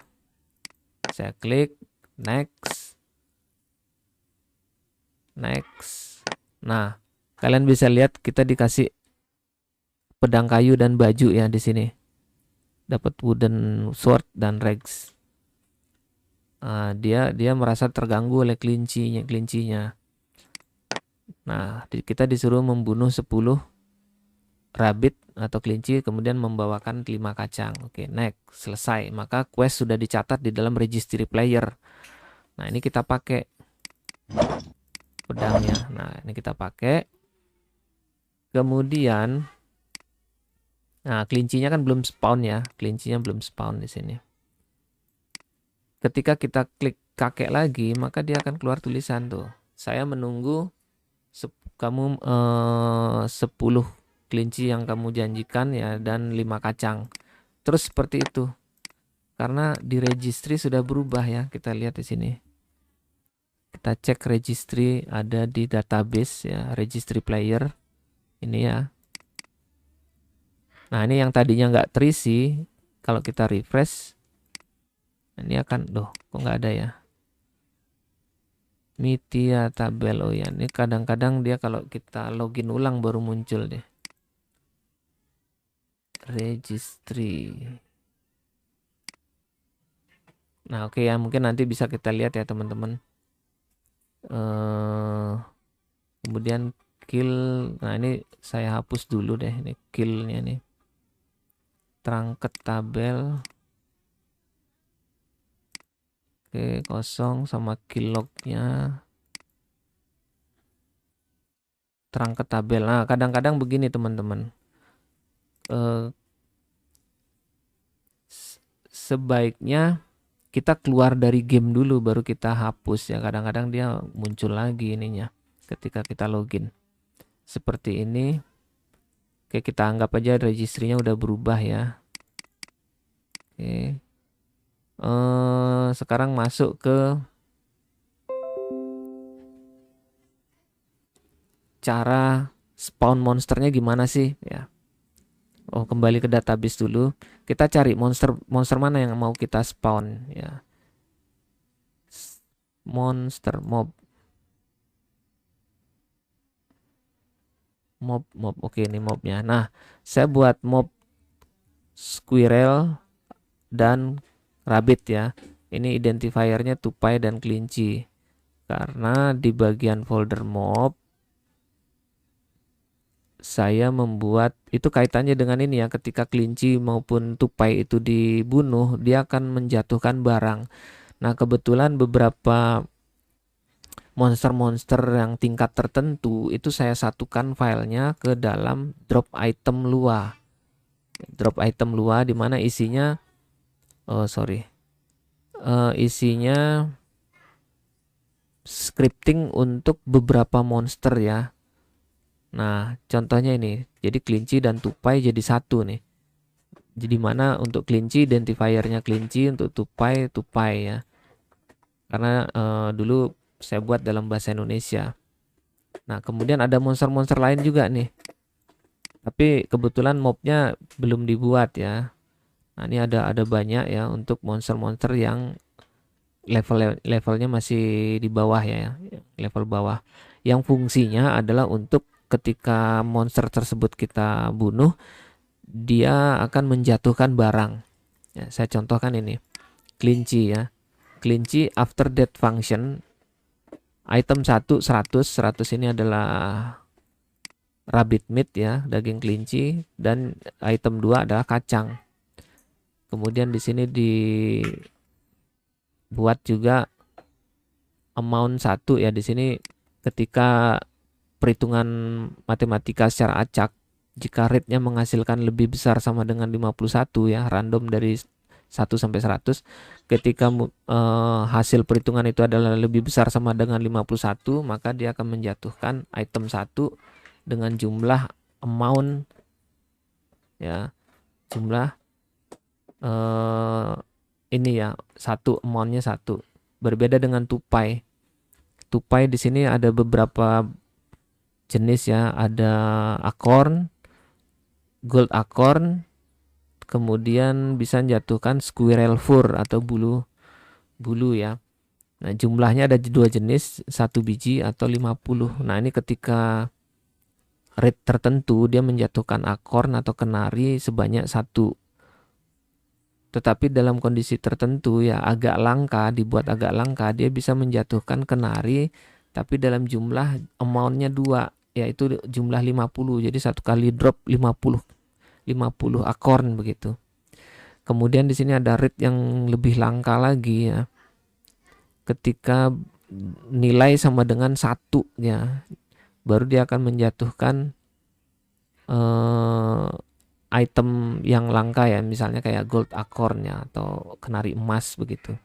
Saya klik next. Nah, kalian bisa lihat kita dikasih pedang kayu dan baju ya di sini. Dapat wooden sword dan rags. Dia merasa terganggu oleh kelincinya. Nah, kita disuruh membunuh 10 rabbit atau kelinci, kemudian membawakan 5 kacang. Oke, next, selesai. Maka quest sudah dicatat di dalam registry player. Nah, ini kita pakai pedangnya. Nah, ini kita pakai. Kemudian, nah kelincinya kan belum spawn ya. Kelincinya belum spawn di sini. Ketika kita klik kakek lagi, maka dia akan keluar tulisan tuh. Saya menunggu kamu 10 kelinci yang kamu janjikan ya dan 5 kacang. Terus seperti itu. Karena di registry sudah berubah ya. Kita lihat di sini. Kita cek registry ada di database ya, registry player. Ini ya. Nah, ini yang tadinya nggak terisi, kalau kita refresh, ini akan, kok nggak ada ya? Media tabel, oh ya, ini kadang-kadang dia kalau kita login ulang baru muncul deh. Registry. Nah, oke ya, mungkin nanti bisa kita lihat ya teman-teman. Kemudian kill, nah ini saya hapus dulu deh, ini killnya nih. Trunket tabel. Oke, kosong sama kill lognya. Trunket tabel. Nah, kadang-kadang begini teman-teman. Sebaiknya kita keluar dari game dulu baru kita hapus ya. Kadang-kadang dia muncul lagi ininya ketika kita login. Seperti ini. Oke, kita anggap aja registrinya udah berubah ya. Oke. Sekarang masuk ke cara spawn monsternya gimana sih ya. kembali ke database dulu. Kita cari monster mana yang mau kita spawn ya. Monster mob. Oke, ini mobnya. Nah, saya buat mob squirrel dan rabbit ya. Ini identifiernya tupai dan kelinci. Karena di bagian folder mob saya membuat itu kaitannya dengan ini ya, ketika kelinci maupun tupai itu dibunuh, dia akan menjatuhkan barang. Nah, kebetulan beberapa monster-monster yang tingkat tertentu itu saya satukan filenya ke dalam drop item Lua. Drop item Lua di mana isinya isinya scripting untuk beberapa monster ya. Nah, contohnya ini. Jadi kelinci dan tupai jadi satu nih. Jadi mana untuk kelinci identifiernya kelinci, untuk tupai ya. Karena dulu saya buat dalam bahasa Indonesia. Nah, kemudian ada monster-monster lain juga nih. Tapi kebetulan mobnya belum dibuat ya. Nah, ini ada banyak ya untuk monster-monster yang levelnya masih di bawah ya, level bawah. Yang fungsinya adalah untuk ketika monster tersebut kita bunuh, dia akan menjatuhkan barang. Ya, saya contohkan ini. Kelinci ya. Kelinci after death function item 1 100 ini adalah rabbit meat ya, daging kelinci, dan item 2 adalah kacang. Kemudian di sini dibuat juga amount 1 ya, di sini ketika perhitungan matematika secara acak, jika rate-nya menghasilkan lebih besar sama dengan 51 ya, random dari 1 sampai 100, ketika hasil perhitungan itu adalah lebih besar sama dengan 51, maka dia akan menjatuhkan item 1 dengan jumlah amount ya, jumlah ini ya, amountnya 1. Berbeda dengan tupai. Tupai di sini ada beberapa jenis ya, ada acorn, gold acorn, kemudian bisa menjatuhkan squirrel fur atau bulu ya. Nah, jumlahnya ada 2 jenis, 1 biji atau 50. Nah, ini ketika rate tertentu dia menjatuhkan acorn atau kenari sebanyak 1. Tetapi dalam kondisi tertentu ya agak langka, dibuat agak langka, dia bisa menjatuhkan kenari tapi dalam jumlah amountnya 2, yaitu jumlah 50. Jadi satu kali drop 50 acorn begitu. Kemudian di sini ada rate yang lebih langka lagi ya. Ketika nilai sama dengan 1 ya, baru dia akan menjatuhkan item yang langka ya, misalnya kayak gold acorn-nya atau kenari emas begitu.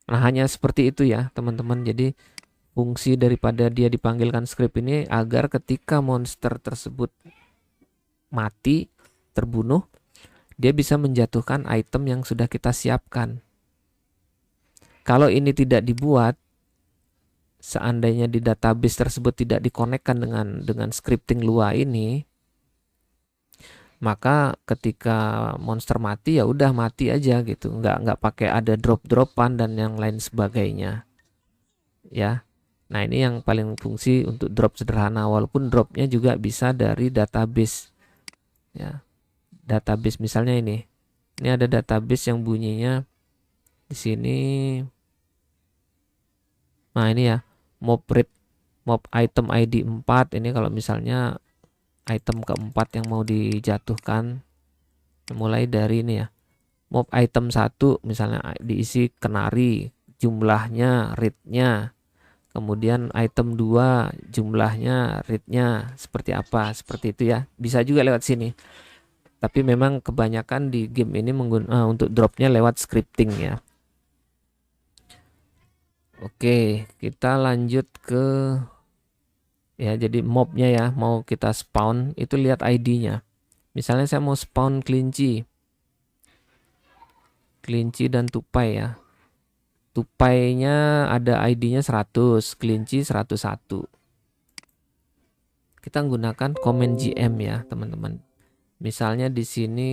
Nah, hanya seperti itu ya teman-teman. Jadi fungsi daripada dia dipanggilkan script ini agar ketika monster tersebut mati, terbunuh, dia bisa menjatuhkan item yang sudah kita siapkan. Kalau ini tidak dibuat, seandainya di database tersebut tidak dikonekkan dengan scripting Lua ini, maka ketika monster mati ya udah mati aja gitu, nggak pakai ada drop-dropan dan yang lain sebagainya ya. Nah, ini yang paling fungsi untuk drop sederhana, walaupun dropnya juga bisa dari database ya. Database misalnya ini ada database yang bunyinya di sini. Nah, ini ya, mob item ID 4. Ini kalau misalnya item keempat yang mau dijatuhkan, mulai dari ini ya, mob item 1 misalnya diisi kenari, jumlahnya, rate-nya. Kemudian item 2 jumlahnya, rate-nya seperti apa, seperti itu ya. Bisa juga lewat sini. Tapi memang kebanyakan di game ini untuk dropnya lewat scripting ya. Oke, kita lanjut ke ya, jadi mobnya ya, mau kita spawn itu lihat ID-nya. Misalnya saya mau spawn kelinci dan tupai ya. Tupainya ada ID-nya 100, kelinci 101. Kita menggunakan command GM ya teman-teman. Misalnya di sini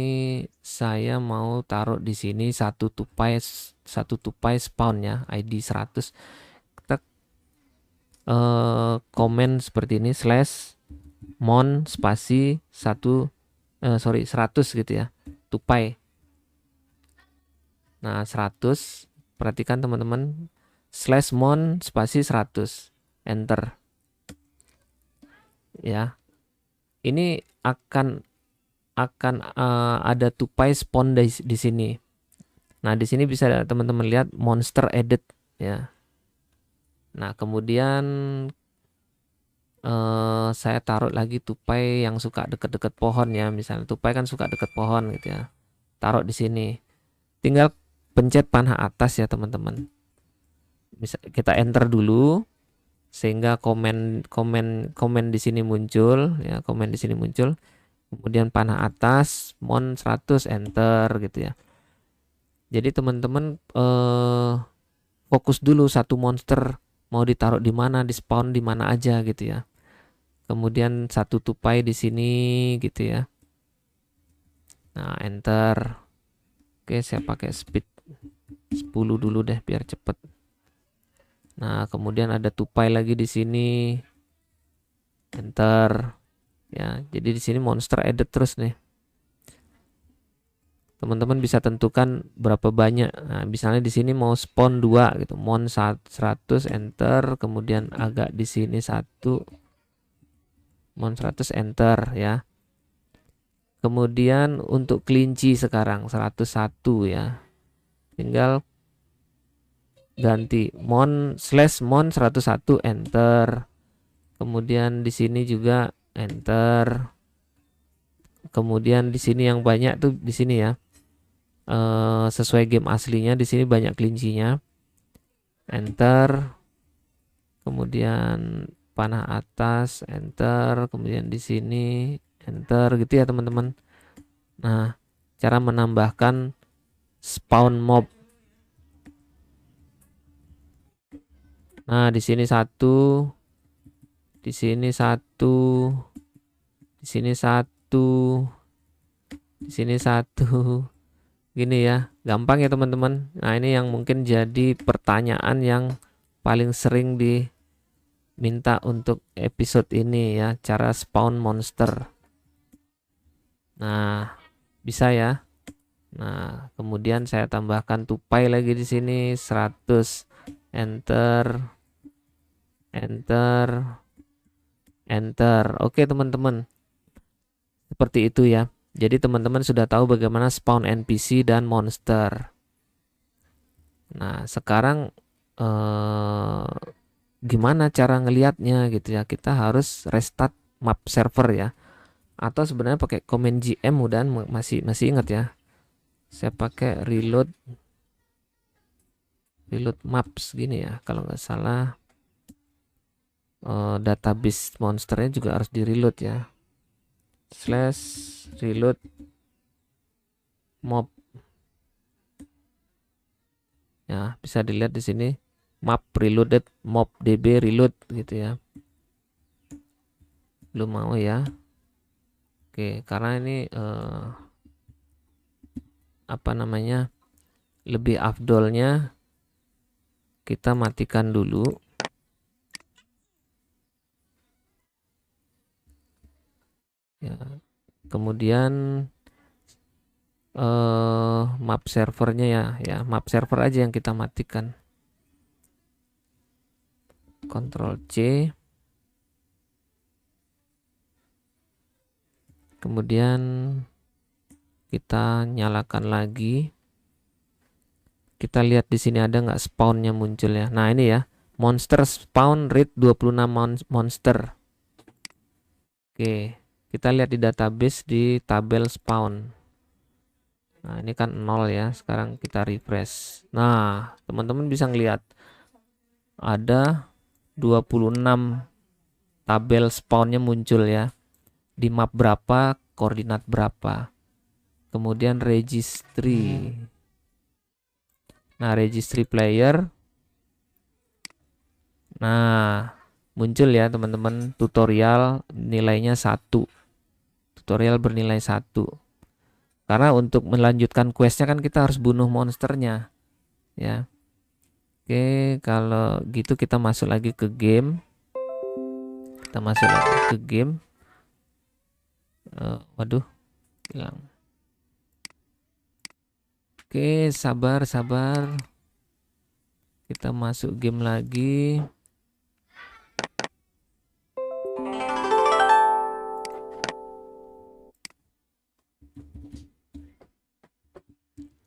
saya mau taruh di sini satu tupai spawn ya, ID 100. Kita komen seperti ini /mon spasi 100 gitu ya, tupai. Nah, 100, perhatikan teman-teman, /mon spasi 100, enter. Ya. Ini akan ada tupai spawn di sini. Nah, di sini bisa teman-teman lihat monster edit ya. Nah, kemudian saya taruh lagi tupai yang suka deket-deket pohon ya. Misalnya tupai kan suka deket pohon gitu ya. Taruh di sini. Tinggal pencet panah atas ya teman-teman. Bisa kita enter dulu sehingga komen di sini muncul ya, komen di sini muncul. Kemudian panah atas mon 100 enter gitu ya. Jadi teman-teman fokus dulu satu monster mau ditaruh di mana, di spawn di mana aja gitu ya. Kemudian satu tupai di sini gitu ya. Nah, enter. Oke, saya pakai speed 10 dulu deh biar cepet. Nah, kemudian ada tupai lagi di sini. Enter. Ya, jadi di sini monster edit terus nih. Teman-teman bisa tentukan berapa banyak. Nah, misalnya di sini mau spawn 2 gitu. Mon 100 enter, kemudian agak di sini 1 mon 100 enter ya. Kemudian untuk kelinci sekarang 101 ya. Tinggal ganti mon /mon 101 enter. Kemudian di sini juga enter. Kemudian di sini yang banyak tuh di sini ya. Sesuai game aslinya di sini banyak kelincinya. Enter. Kemudian panah atas enter, kemudian di sini enter gitu ya teman-teman. Nah, cara menambahkan spawn mob. Nah, di sini 1, di sini 1, di sini 1, di sini 1. Gini ya, gampang ya teman-teman. Nah, ini yang mungkin jadi pertanyaan yang paling sering diminta untuk episode ini ya, cara spawn monster. Nah, bisa ya. Nah, kemudian saya tambahkan tupai lagi di sini 100. Enter. Enter. Enter. Oke, teman-teman. Seperti itu ya. Jadi teman-teman sudah tahu bagaimana spawn NPC dan monster. Nah, sekarang gimana cara ngelihatnya gitu ya. Kita harus restart map server ya. Atau sebenarnya pakai command GM mudahan masih ingat ya. Saya pakai reload maps gini ya. Kalau nggak salah database monsternya juga harus di reload ya. /reload mob. Ya, bisa dilihat di sini map reloaded mob db reload gitu ya. Belum mau ya. Oke, karena ini apa namanya? Lebih afdolnya kita matikan dulu. Ya. Kemudian map servernya ya map server aja yang kita matikan. Ctrl C. Kemudian kita nyalakan lagi. Kita lihat di sini ada nggak spawnnya muncul ya. Nah, ini ya. Monster spawn rate 26 monster. Oke, kita lihat di database di tabel spawn. Nah, ini kan 0 ya. Sekarang kita refresh. Nah, teman-teman bisa ngelihat ada 26 tabel spawnnya muncul ya. Di map berapa, koordinat berapa. Kemudian registry. Nah, registry player. Nah, muncul ya teman-teman tutorial nilainya 1. tutorial bernilai 1. Karena untuk melanjutkan questnya kan kita harus bunuh monsternya, ya. Oke, kalau gitu kita masuk lagi ke game. Kita masuk lagi ke game. Waduh, hilang. Oke, sabar. Kita masuk game lagi.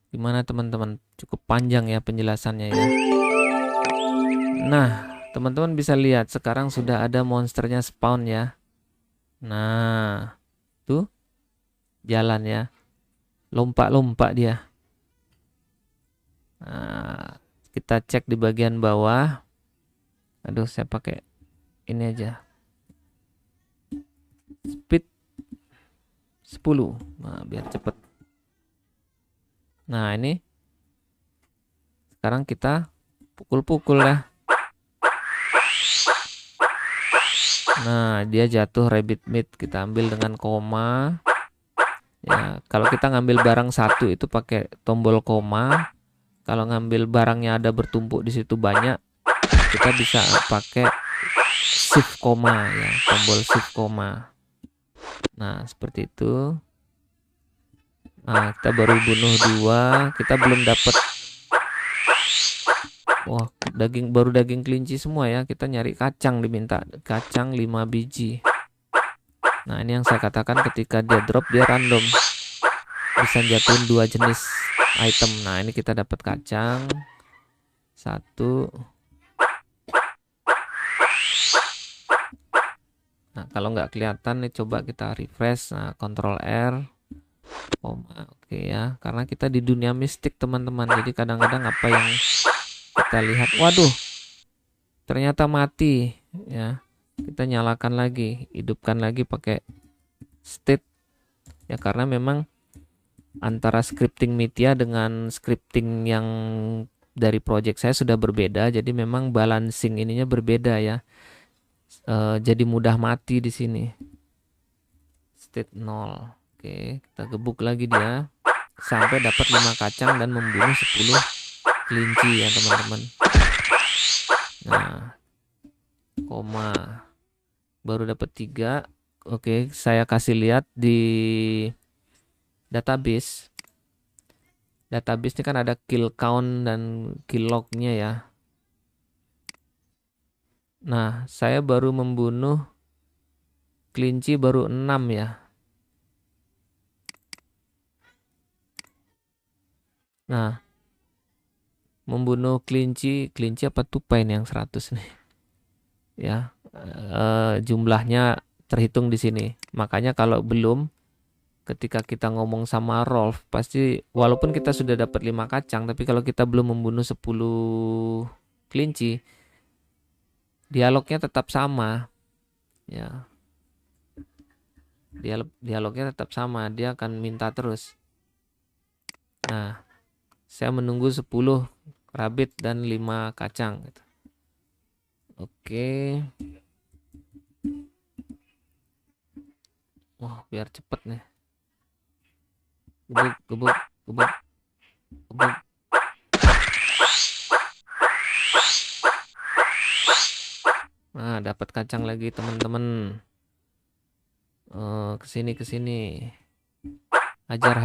Gimana teman-teman? Cukup panjang ya penjelasannya ya. Nah, teman-teman bisa lihat sekarang sudah ada monsternya spawn ya. Nah, tuh jalan ya. Lompat-lompat dia. Nah, kita cek di bagian bawah. Aduh, saya pakai ini aja. Speed 10. Nah, biar cepet. Nah, ini sekarang kita pukul-pukul ya. Nah, dia jatuh rabbit meat, kita ambil dengan koma. Ya, kalau kita ngambil barang satu itu pakai tombol koma. Kalau ngambil barangnya ada bertumpuk di situ banyak, kita bisa pakai shift koma ya, tombol shift koma. Nah, seperti itu. Nah, kita baru bunuh 2, kita belum dapat. Wah, baru daging kelinci semua ya. Kita nyari kacang, diminta kacang 5 biji. Nah, ini yang saya katakan ketika dia drop dia random. Bisa jatuhin 2 jenis item. Nah, ini kita dapat kacang 1. Nah, kalau nggak kelihatan nih coba kita refresh. Nah, Ctrl R. Oke ya, karena kita di dunia mistik teman-teman. Jadi kadang-kadang apa yang kita lihat, waduh, ternyata mati ya. Kita nyalakan lagi, hidupkan lagi pakai state ya, karena memang antara scripting Mitya dengan scripting yang dari project saya sudah berbeda. Jadi memang balancing ininya berbeda ya. Jadi mudah mati di sini. State 0. Oke, kita gebuk lagi dia sampai dapat 5 kacang dan membunuh 10 kelinci ya teman-teman. Nah, koma baru dapat 3. Oke, saya kasih lihat di database. Database ini kan ada kill count dan kill lognya ya. Nah, saya baru membunuh kelinci baru 6 ya. Nah, membunuh kelinci apa tupai nih yang 100 nih. Ya, jumlahnya terhitung di sini. Makanya kalau belum, ketika kita ngomong sama Rolf, pasti walaupun kita sudah dapat 5 kacang, tapi kalau kita belum membunuh 10 kelinci, dialognya tetap sama. Ya. Dialognya tetap sama, dia akan minta terus. Nah, saya menunggu 10 rabbit dan 5 kacang gitu. Oke. Wah, biar cepet nih. Gebuk. Nah, dapat kacang lagi teman-teman. Kesini. Hajar.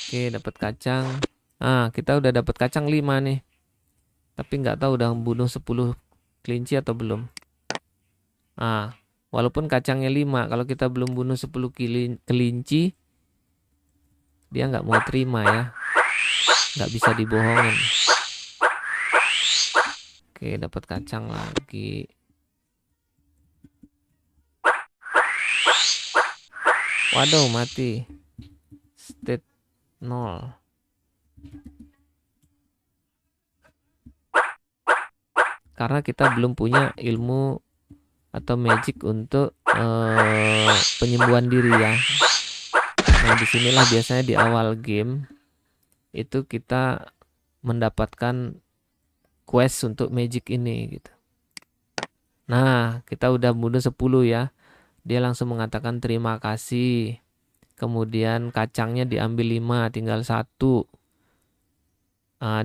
Oke, dapat kacang. Nah, kita udah dapat kacang 5 nih. Tapi nggak tahu udah bunuh 10 kelinci atau belum. Nah, walaupun kacangnya 5, kalau kita belum bunuh 10 kelinci, dia nggak mau terima ya. Nggak bisa dibohongin. Oke, dapat kacang lagi. Waduh, mati. State 0. Karena kita belum punya ilmu atau magic untuk penyembuhan diri ya. Nah, disinilah biasanya di awal game itu kita mendapatkan quest untuk magic ini gitu. Nah, kita udah bunuh 10 ya. Dia langsung mengatakan terima kasih. Kemudian kacangnya diambil 5, tinggal 1.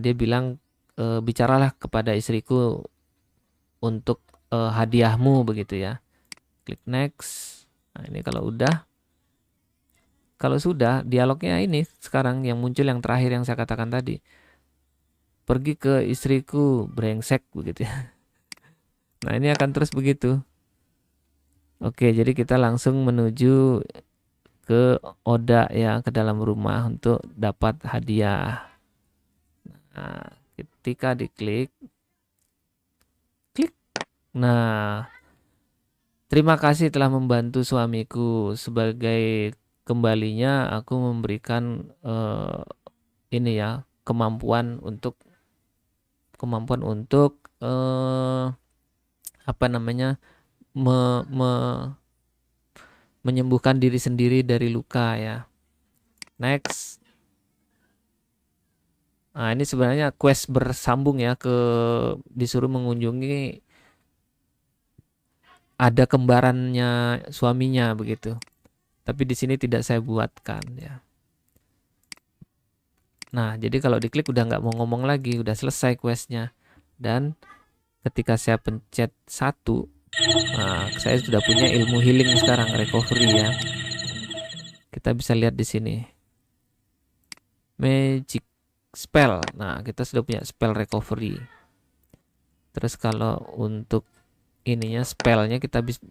Dia bilang bicaralah kepada istriku untuk hadiahmu begitu ya. Klik next. Nah, ini kalau sudah dialognya ini sekarang yang muncul yang terakhir yang saya katakan tadi. Pergi ke istriku brengsek begitu ya. Nah, ini akan terus begitu. Oke, jadi kita langsung menuju ke Oda ya, ke dalam rumah untuk dapat hadiah. Nah, ketika diklik, klik. Nah, terima kasih telah membantu suamiku. Sebagai kembalinya aku memberikan ini ya, kemampuan untuk apa namanya? Menyembuhkan diri sendiri dari luka ya. Next. Nah, ini sebenarnya quest bersambung ya, disuruh mengunjungi ada kembarannya suaminya begitu. Tapi di sini tidak saya buatkan ya. Nah, jadi kalau diklik udah nggak mau ngomong lagi, udah selesai questnya. Dan ketika saya pencet 1, nah, saya sudah punya ilmu healing sekarang, recovery ya. Kita bisa lihat di sini. Magic spell. Nah, kita sudah punya spell recovery. Terus kalau untuk ininya spellnya kita bisa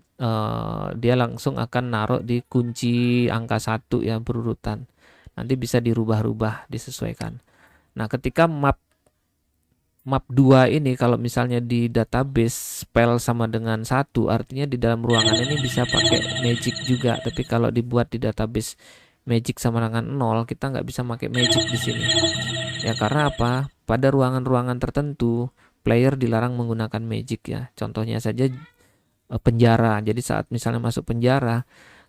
dia langsung akan naruh di kunci angka 1 ya, berurutan. Nanti bisa dirubah-rubah, disesuaikan. Nah, ketika map 2 ini kalau misalnya di database spell sama dengan 1, artinya di dalam ruangan ini bisa pakai magic juga. Tapi kalau dibuat di database magic sama dengan 0, kita nggak bisa pakai magic di sini. Ya karena apa? Pada ruangan-ruangan tertentu player dilarang menggunakan magic ya. Contohnya saja penjara. Jadi saat misalnya masuk penjara,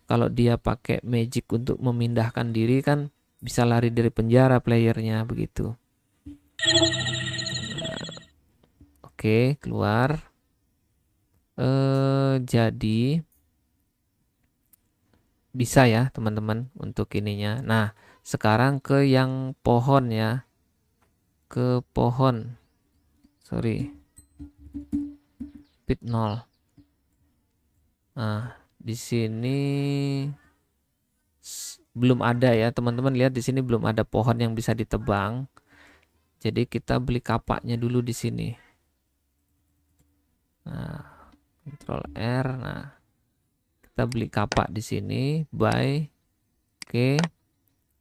kalau dia pakai magic untuk memindahkan diri kan bisa lari dari penjara playernya begitu. Nah, oke, keluar. Jadi bisa ya teman-teman untuk ininya. Nah, sekarang ke yang pohon ya. Ke pohon. Sorry. Pit 0. Nah, di sini belum ada ya, teman-teman lihat di sini belum ada pohon yang bisa ditebang. Jadi kita beli kapaknya dulu di sini. Nah, Ctrl R. Nah, kita beli kapak di sini, buy. Oke.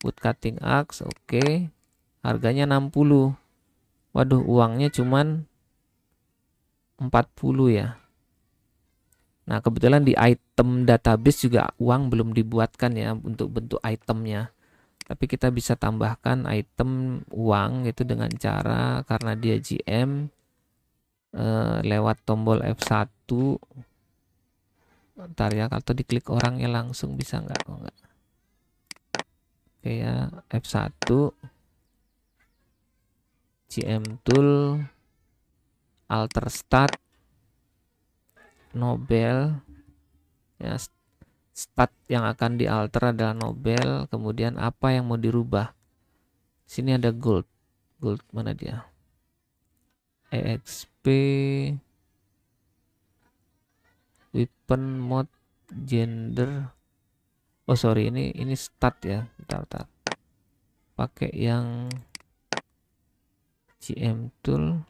Wood cutting axe, oke. Harganya 60. Waduh, uangnya cuman 40 ya. Nah, kebetulan di item database juga uang belum dibuatkan ya untuk bentuk itemnya. Tapi kita bisa tambahkan item uang itu dengan cara, karena dia GM, lewat tombol F1. Bentar ya, kalau diklik orangnya langsung bisa nggak? Oh, nggak. Oke ya, F1, GM tool, alter stat, Nobel ya, stat yang akan dialter adalah Nobel. Kemudian apa yang mau dirubah? Sini ada gold mana dia? EXP, weapon mode, gender. Oh sorry, ini stat ya. Bentar. Pakai yang GM tool.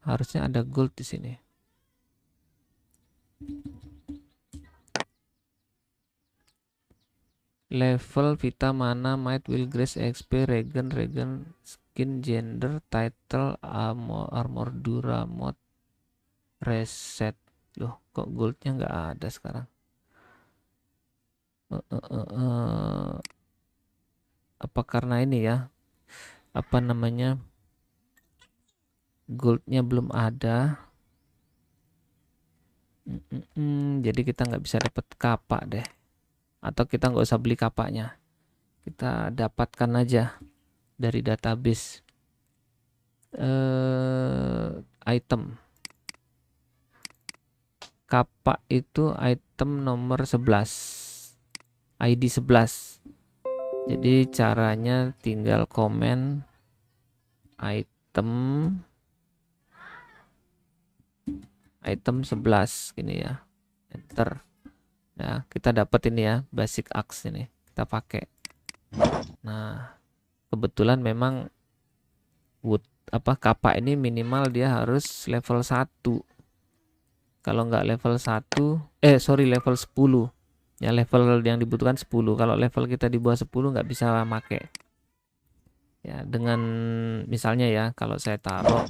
Harusnya ada gold di sini. Level, vita, mana, might, will, grace, XP, regen, skin, gender, title, armor, dura, mod, reset. Loh, kok goldnya nggak ada sekarang? Apa karena ini ya? Apa namanya? Goldnya belum ada. Jadi kita nggak bisa dapat kapak deh. Atau kita nggak usah beli kapaknya. Kita dapatkan aja dari database item. Kappa itu item nomor 11, ID 11. Jadi caranya tinggal komen item 11 gini ya, enter. Ya, kita dapat ini ya, basic axe ini. Kita pakai. Nah, kebetulan memang kappa ini minimal dia harus level 1. Kalau nggak level 1, level 10. Ya, level yang dibutuhkan 10. Kalau level kita di bawah 10 nggak bisa pakai. Ya, dengan misalnya ya, kalau saya taruh,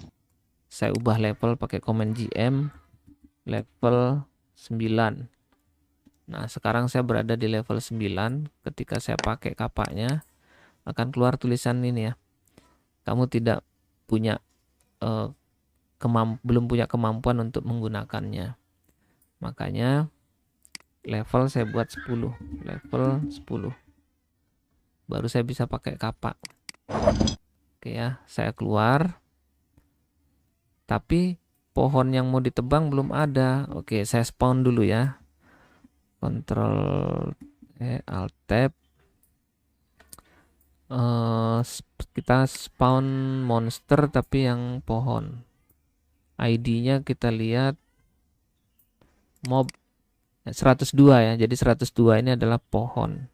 saya ubah level pakai command GM level 9. Nah, sekarang saya berada di level 9. Ketika saya pakai kapaknya, akan keluar tulisan ini ya. Kamu tidak punya belum punya kemampuan untuk menggunakannya. Makanya level saya buat 10. Level 10. Baru saya bisa pakai kapak. Oke ya, saya keluar. Tapi pohon yang mau ditebang belum ada. Oke, saya spawn dulu ya. Ctrl Alt Tab. Kita spawn monster tapi yang pohon. ID-nya kita lihat mob 102 ya. Jadi 102 ini adalah pohon.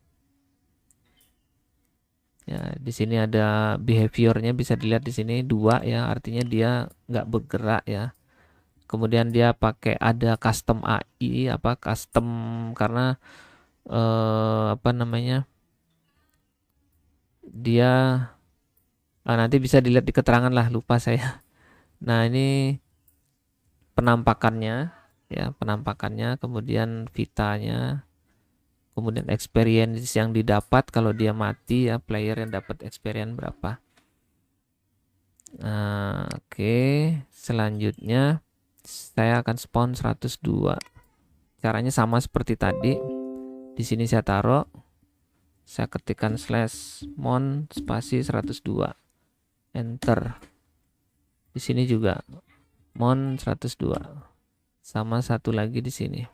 Ya, di sini ada behaviornya bisa dilihat di sini 2 ya, artinya dia nggak bergerak ya. Kemudian dia pakai ada custom AI custom karena dia nanti bisa dilihat di keterangan lah, lupa saya. Nah, ini penampakannya ya, kemudian vitanya, kemudian experience yang didapat kalau dia mati ya, player yang dapat experience berapa. Nah, oke. Selanjutnya saya akan spawn 102. Caranya sama seperti tadi. Di sini saya taruh, saya ketikkan /mon spasi 102. Enter. Di sini juga mon 102. Sama satu lagi di sini.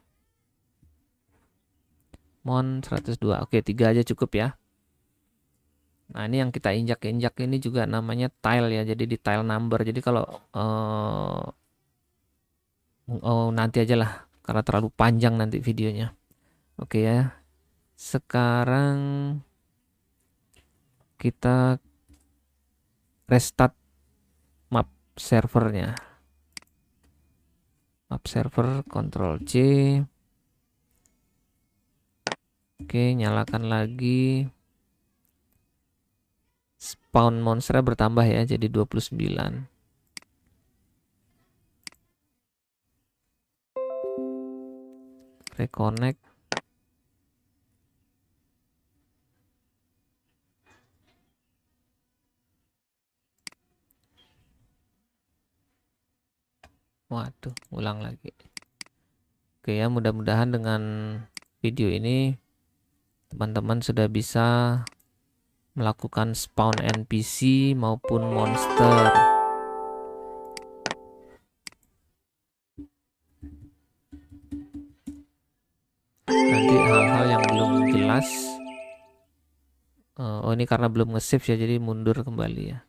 Mon 102. Oke, 3 aja cukup ya. Nah, ini yang kita injak-injak ini juga namanya tile ya. Jadi di tile number. Jadi kalau nanti aja lah, karena terlalu panjang nanti videonya. Oke ya. Sekarang kita restart map servernya. Map server, Ctrl C. Oke, nyalakan lagi. Spawn monster bertambah ya, jadi 29. Reconnect. Waduh, ulang lagi. Oke ya, mudah-mudahan dengan video ini teman-teman sudah bisa melakukan spawn NPC maupun monster. Nanti hal-hal yang belum jelas, ini karena belum nge-save ya, jadi mundur kembali ya.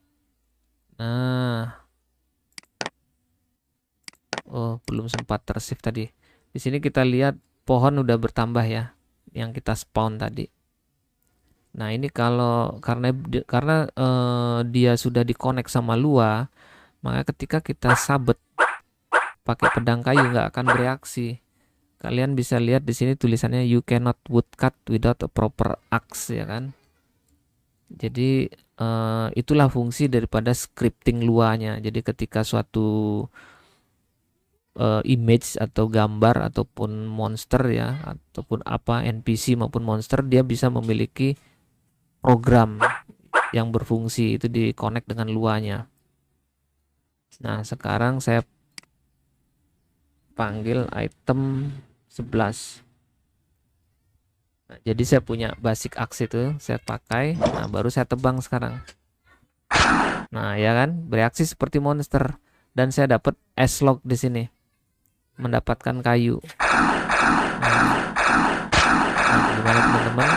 Nah, belum sempat tersave tadi. Di sini kita lihat pohon udah bertambah ya, yang kita spawn tadi. Nah, ini karena dia sudah dikonek sama Lua, maka ketika kita sabet pakai pedang kayu nggak akan bereaksi. Kalian bisa lihat di sini tulisannya you cannot woodcut without a proper axe ya kan. Jadi itulah fungsi daripada scripting Luanya. Jadi ketika suatu image atau gambar ataupun monster ya, ataupun NPC maupun monster, dia bisa memiliki program yang berfungsi, itu di-connect dengan Luanya. Nah, sekarang saya panggil item 11. Nah, jadi saya punya basic axe itu, saya pakai. Nah, baru saya tebang sekarang. Nah, ya kan, bereaksi seperti monster, dan saya dapat S-log di sini. mendapatkan kayu. Nah, gimana teman-teman?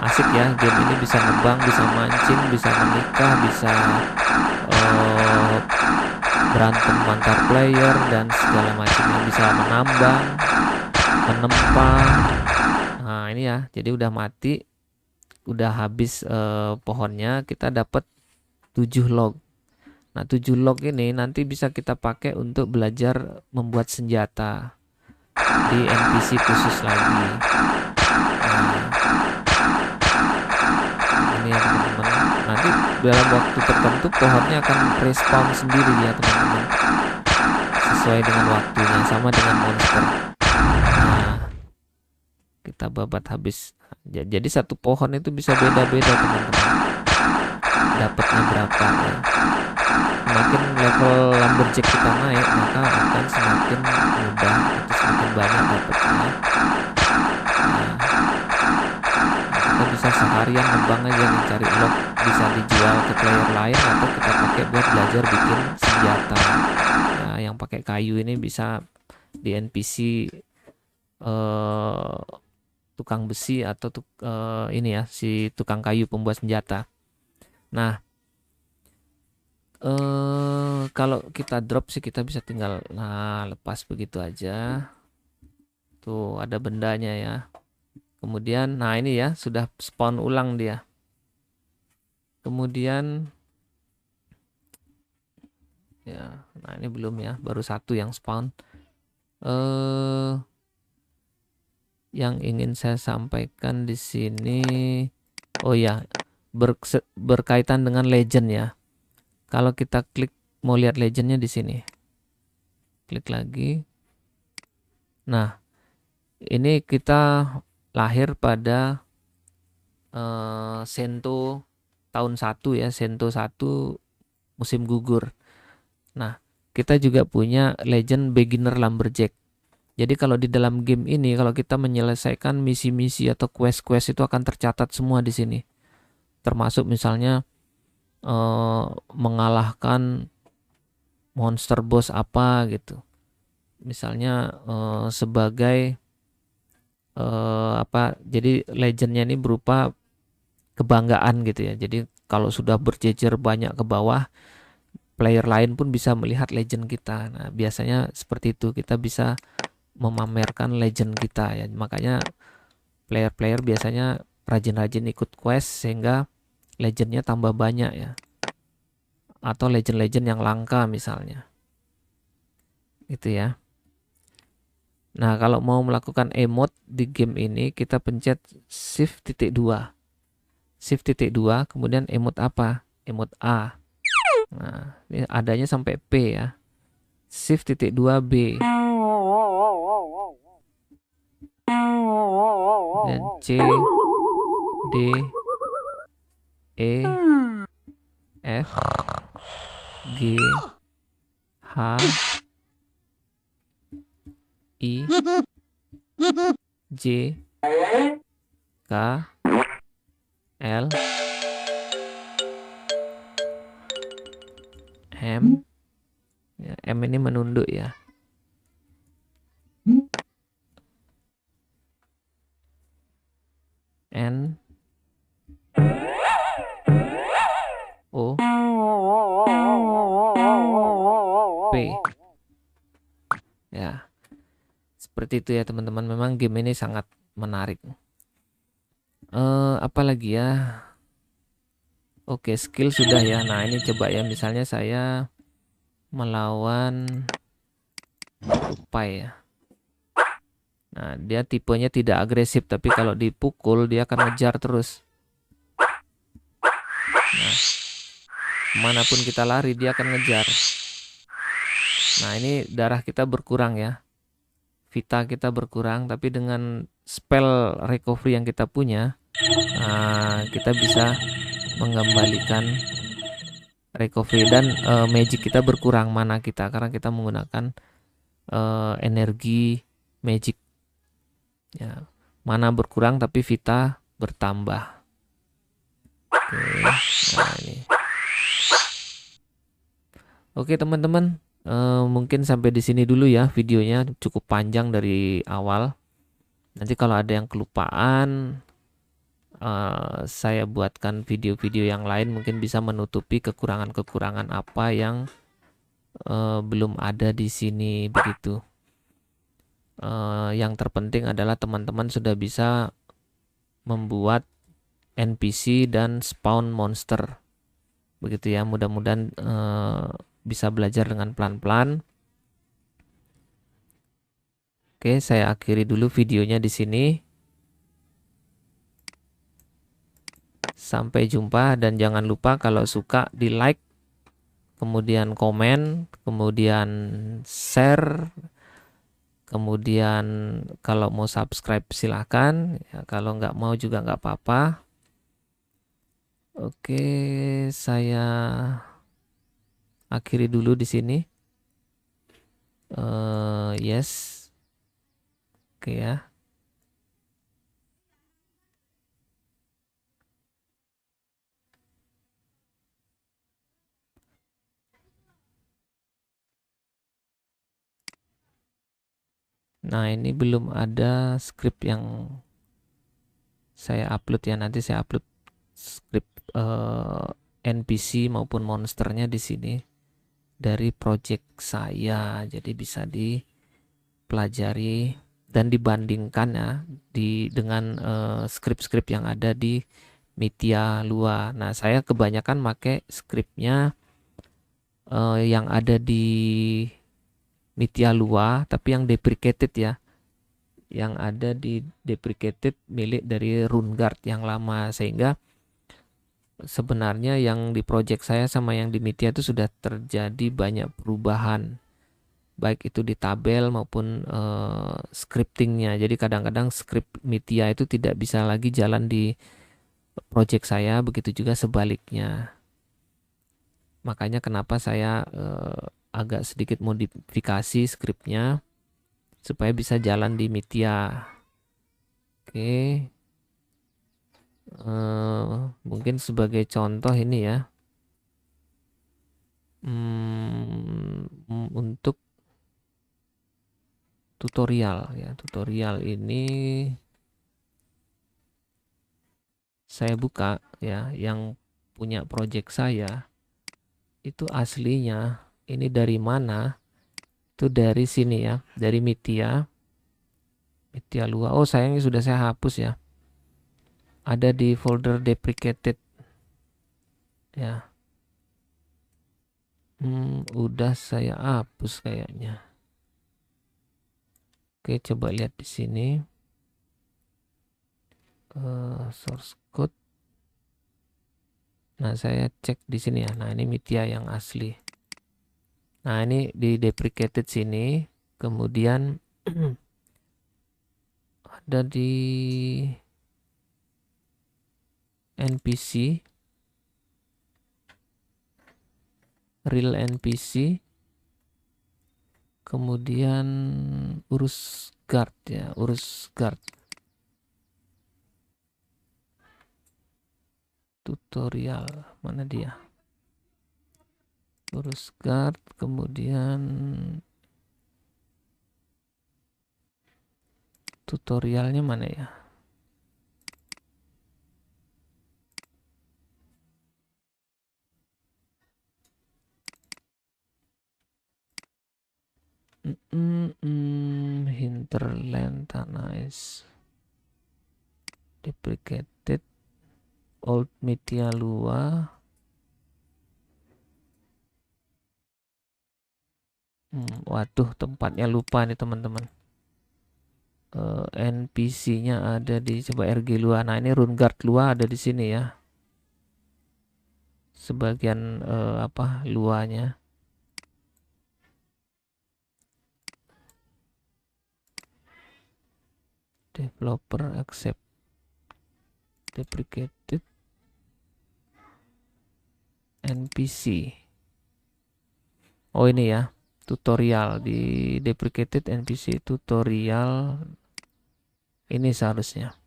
Asik ya, game ini bisa nebang, bisa mancing, bisa menikah, bisa berantem antar player dan segala macamnya, bisa menambang, menempa. Nah ini ya, jadi udah mati, udah habis pohonnya, kita dapat 7 log. Nah 7 log ini nanti bisa kita pakai untuk belajar membuat senjata di NPC khusus lagi. Nah, ini ya teman-teman, nanti dalam waktu tertentu pohonnya akan respawn sendiri ya teman-teman, sesuai dengan waktunya, sama dengan monster. Nah kita babat habis. Jadi satu pohon itu bisa beda-beda teman-teman, dapatnya berapa ya. Semakin level lumberjack kita naik, maka akan semakin mudah atau semakin banyak dapatnya. Nah, kita bisa seharian nebang aja nih, cari log, bisa dijual ke player lain atau kita pakai buat belajar bikin senjata. Nah, yang pakai kayu ini bisa di NPC tukang besi atau ini ya, si tukang kayu pembuat senjata. Nah, kalau kita drop sih kita bisa tinggal lepas begitu aja. Tuh ada bendanya ya. Kemudian nah ini ya sudah spawn ulang dia. Kemudian ya, nah ini belum ya, baru satu yang spawn. Yang ingin saya sampaikan di sini, oh ya, berkaitan dengan legend ya. Kalau kita klik mau lihat legendnya di sini, klik lagi. Nah, ini kita lahir pada Sento tahun 1 ya, Sento 1 musim gugur. Nah, kita juga punya legend beginner lumberjack. Jadi kalau di dalam game ini, kalau kita menyelesaikan misi-misi atau quest-quest itu akan tercatat semua di sini. Termasuk misalnya mengalahkan monster boss apa gitu. Misalnya sebagai jadi legendnya ini berupa kebanggaan gitu ya. Jadi kalau sudah berjejer banyak ke bawah, player lain pun bisa melihat legend kita. Nah biasanya seperti itu, kita bisa memamerkan legend kita ya. Makanya player-player biasanya rajin-rajin ikut quest sehingga legendnya tambah banyak ya, atau legend-legend yang langka misalnya itu ya. Nah kalau mau melakukan emote di game ini, kita pencet shift titik 2, kemudian emote apa, emote A. Nah ini adanya sampai P ya, shift titik 2 B dan C D E F G H I J K L M ya, M ini menunduk ya. N O P ya. Seperti itu ya teman-teman, memang game ini sangat menarik. Apalagi ya, oke skill sudah ya. Nah ini coba ya, misalnya saya melawan tupai ya. Nah dia tipenya tidak agresif, tapi kalau dipukul dia akan ngejar terus. Nah kemanapun kita lari dia akan ngejar. Nah ini darah kita berkurang ya, vita kita berkurang, tapi dengan spell recovery yang kita punya, kita bisa mengembalikan recovery dan magic kita berkurang, mana kita, karena kita menggunakan energi magic ya. Mana berkurang tapi vita bertambah. Oke, nah ini. Oke teman-teman, Mungkin sampai di sini dulu ya, videonya cukup panjang dari awal. Nanti kalau ada yang kelupaan, saya buatkan video-video yang lain, mungkin bisa menutupi kekurangan-kekurangan apa yang belum ada di sini begitu. Yang terpenting adalah teman-teman sudah bisa membuat NPC dan spawn monster begitu ya. Mudah-mudahan bisa belajar dengan pelan-pelan. Oke, saya akhiri dulu videonya di sini. Sampai jumpa dan jangan lupa kalau suka di like, kemudian komen, kemudian share, kemudian kalau mau subscribe silahkan, ya, kalau nggak mau juga nggak apa-apa. Oke, saya akhiri dulu di sini. Yes, oke ya. Nah, ini belum ada script yang saya upload ya. Nanti saya upload script NPC maupun monsternya di sini dari project saya. Jadi bisa dipelajari dan dibandingkan ya dengan script-script yang ada di Mithya Lua. Nah, saya kebanyakan pakai scriptnya yang ada di Mithya Lua, tapi yang deprecated ya. Yang ada di deprecated milik dari RuneGuard yang lama, sehingga sebenarnya yang di project saya sama yang di Mithya itu sudah terjadi banyak perubahan, baik itu di tabel maupun scriptingnya. Jadi kadang-kadang script Mithya itu tidak bisa lagi jalan di project saya, begitu juga sebaliknya. Makanya kenapa saya agak sedikit modifikasi scriptnya supaya bisa jalan di Mithya. Oke. Mungkin sebagai contoh ini ya. Untuk tutorial ya. Tutorial ini saya buka ya, yang punya project saya itu aslinya ini dari mana? Itu dari sini ya, dari Mithya Lua. Oh, sayangnya sudah saya hapus ya. Ada di folder deprecated ya. Udah saya hapus kayaknya. Oke, coba lihat di sini. Source code. Nah, saya cek di sini ya. Nah, ini Mithya yang asli. Nah, ini di deprecated sini. Kemudian ada di NPC, real NPC. Kemudian urus guard ya, urus guard. Tutorial, mana dia? Urus guard, kemudian tutorialnya mana ya? Hinterland Tanais deprecated old Mithya Lua. Waduh, tempatnya lupa nih teman-teman. NPC-nya ada di coba RG Lua. Nah, ini RuneGuard Lua ada di sini ya. Sebagian luanya. Developer accept deprecated NPC. Oh, ini ya, tutorial di deprecated NPC tutorial. Ini seharusnya.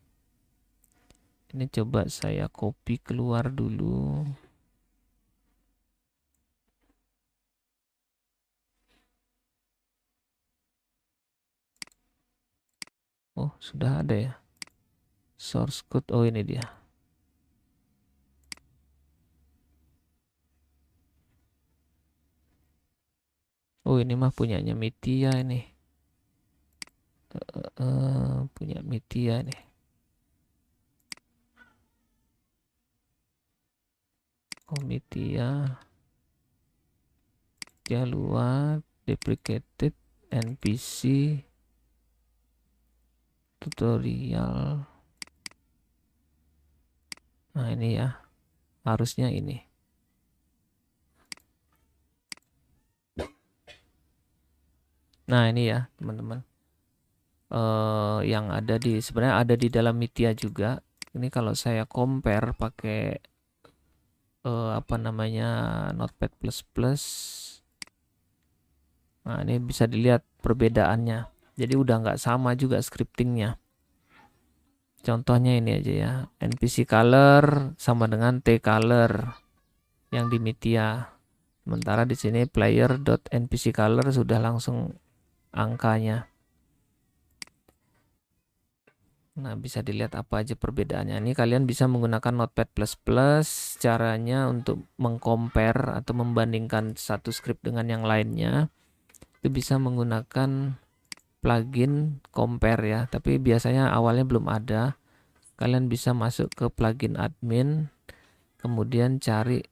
Ini coba saya copy keluar dulu. sudah ada ya. Source code, oh ini dia. Oh ini mah punyanya Metia ini. Punya Metia nih. Oh Metia. Luar, deprecated, NPC, tutorial. Nah ini ya, harusnya ini. Nah ini ya teman-teman, yang ada di sebenarnya ada di dalam Metia juga. Ini kalau saya compare pakai apa namanya Notepad++. Nah ini bisa dilihat perbedaannya. Jadi udah nggak sama juga scriptingnya. Contohnya ini aja ya, NPC color sama dengan T color yang di Metia. Sementara di sini player.npccolor sudah langsung angkanya. Nah, bisa dilihat apa aja perbedaannya. Ini kalian bisa menggunakan Notepad++. Caranya untuk mengcompare atau membandingkan satu script dengan yang lainnya itu bisa menggunakan plugin compare ya. Tapi biasanya awalnya belum ada. Kalian bisa masuk ke plugin admin, kemudian cari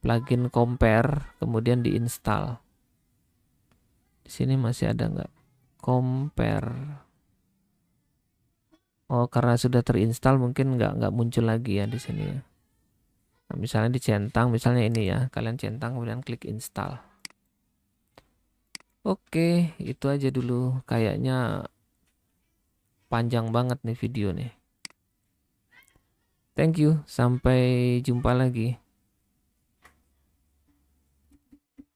plugin compare, kemudian diinstal. Di sini masih ada nggak? Compare. Oh, karena sudah terinstall mungkin nggak muncul lagi ya di sini ya. Nah, misalnya dicentang, misalnya ini ya, kalian centang kemudian klik install. Oke, itu aja dulu. Kayaknya panjang banget nih video nih. Thank you, sampai jumpa lagi.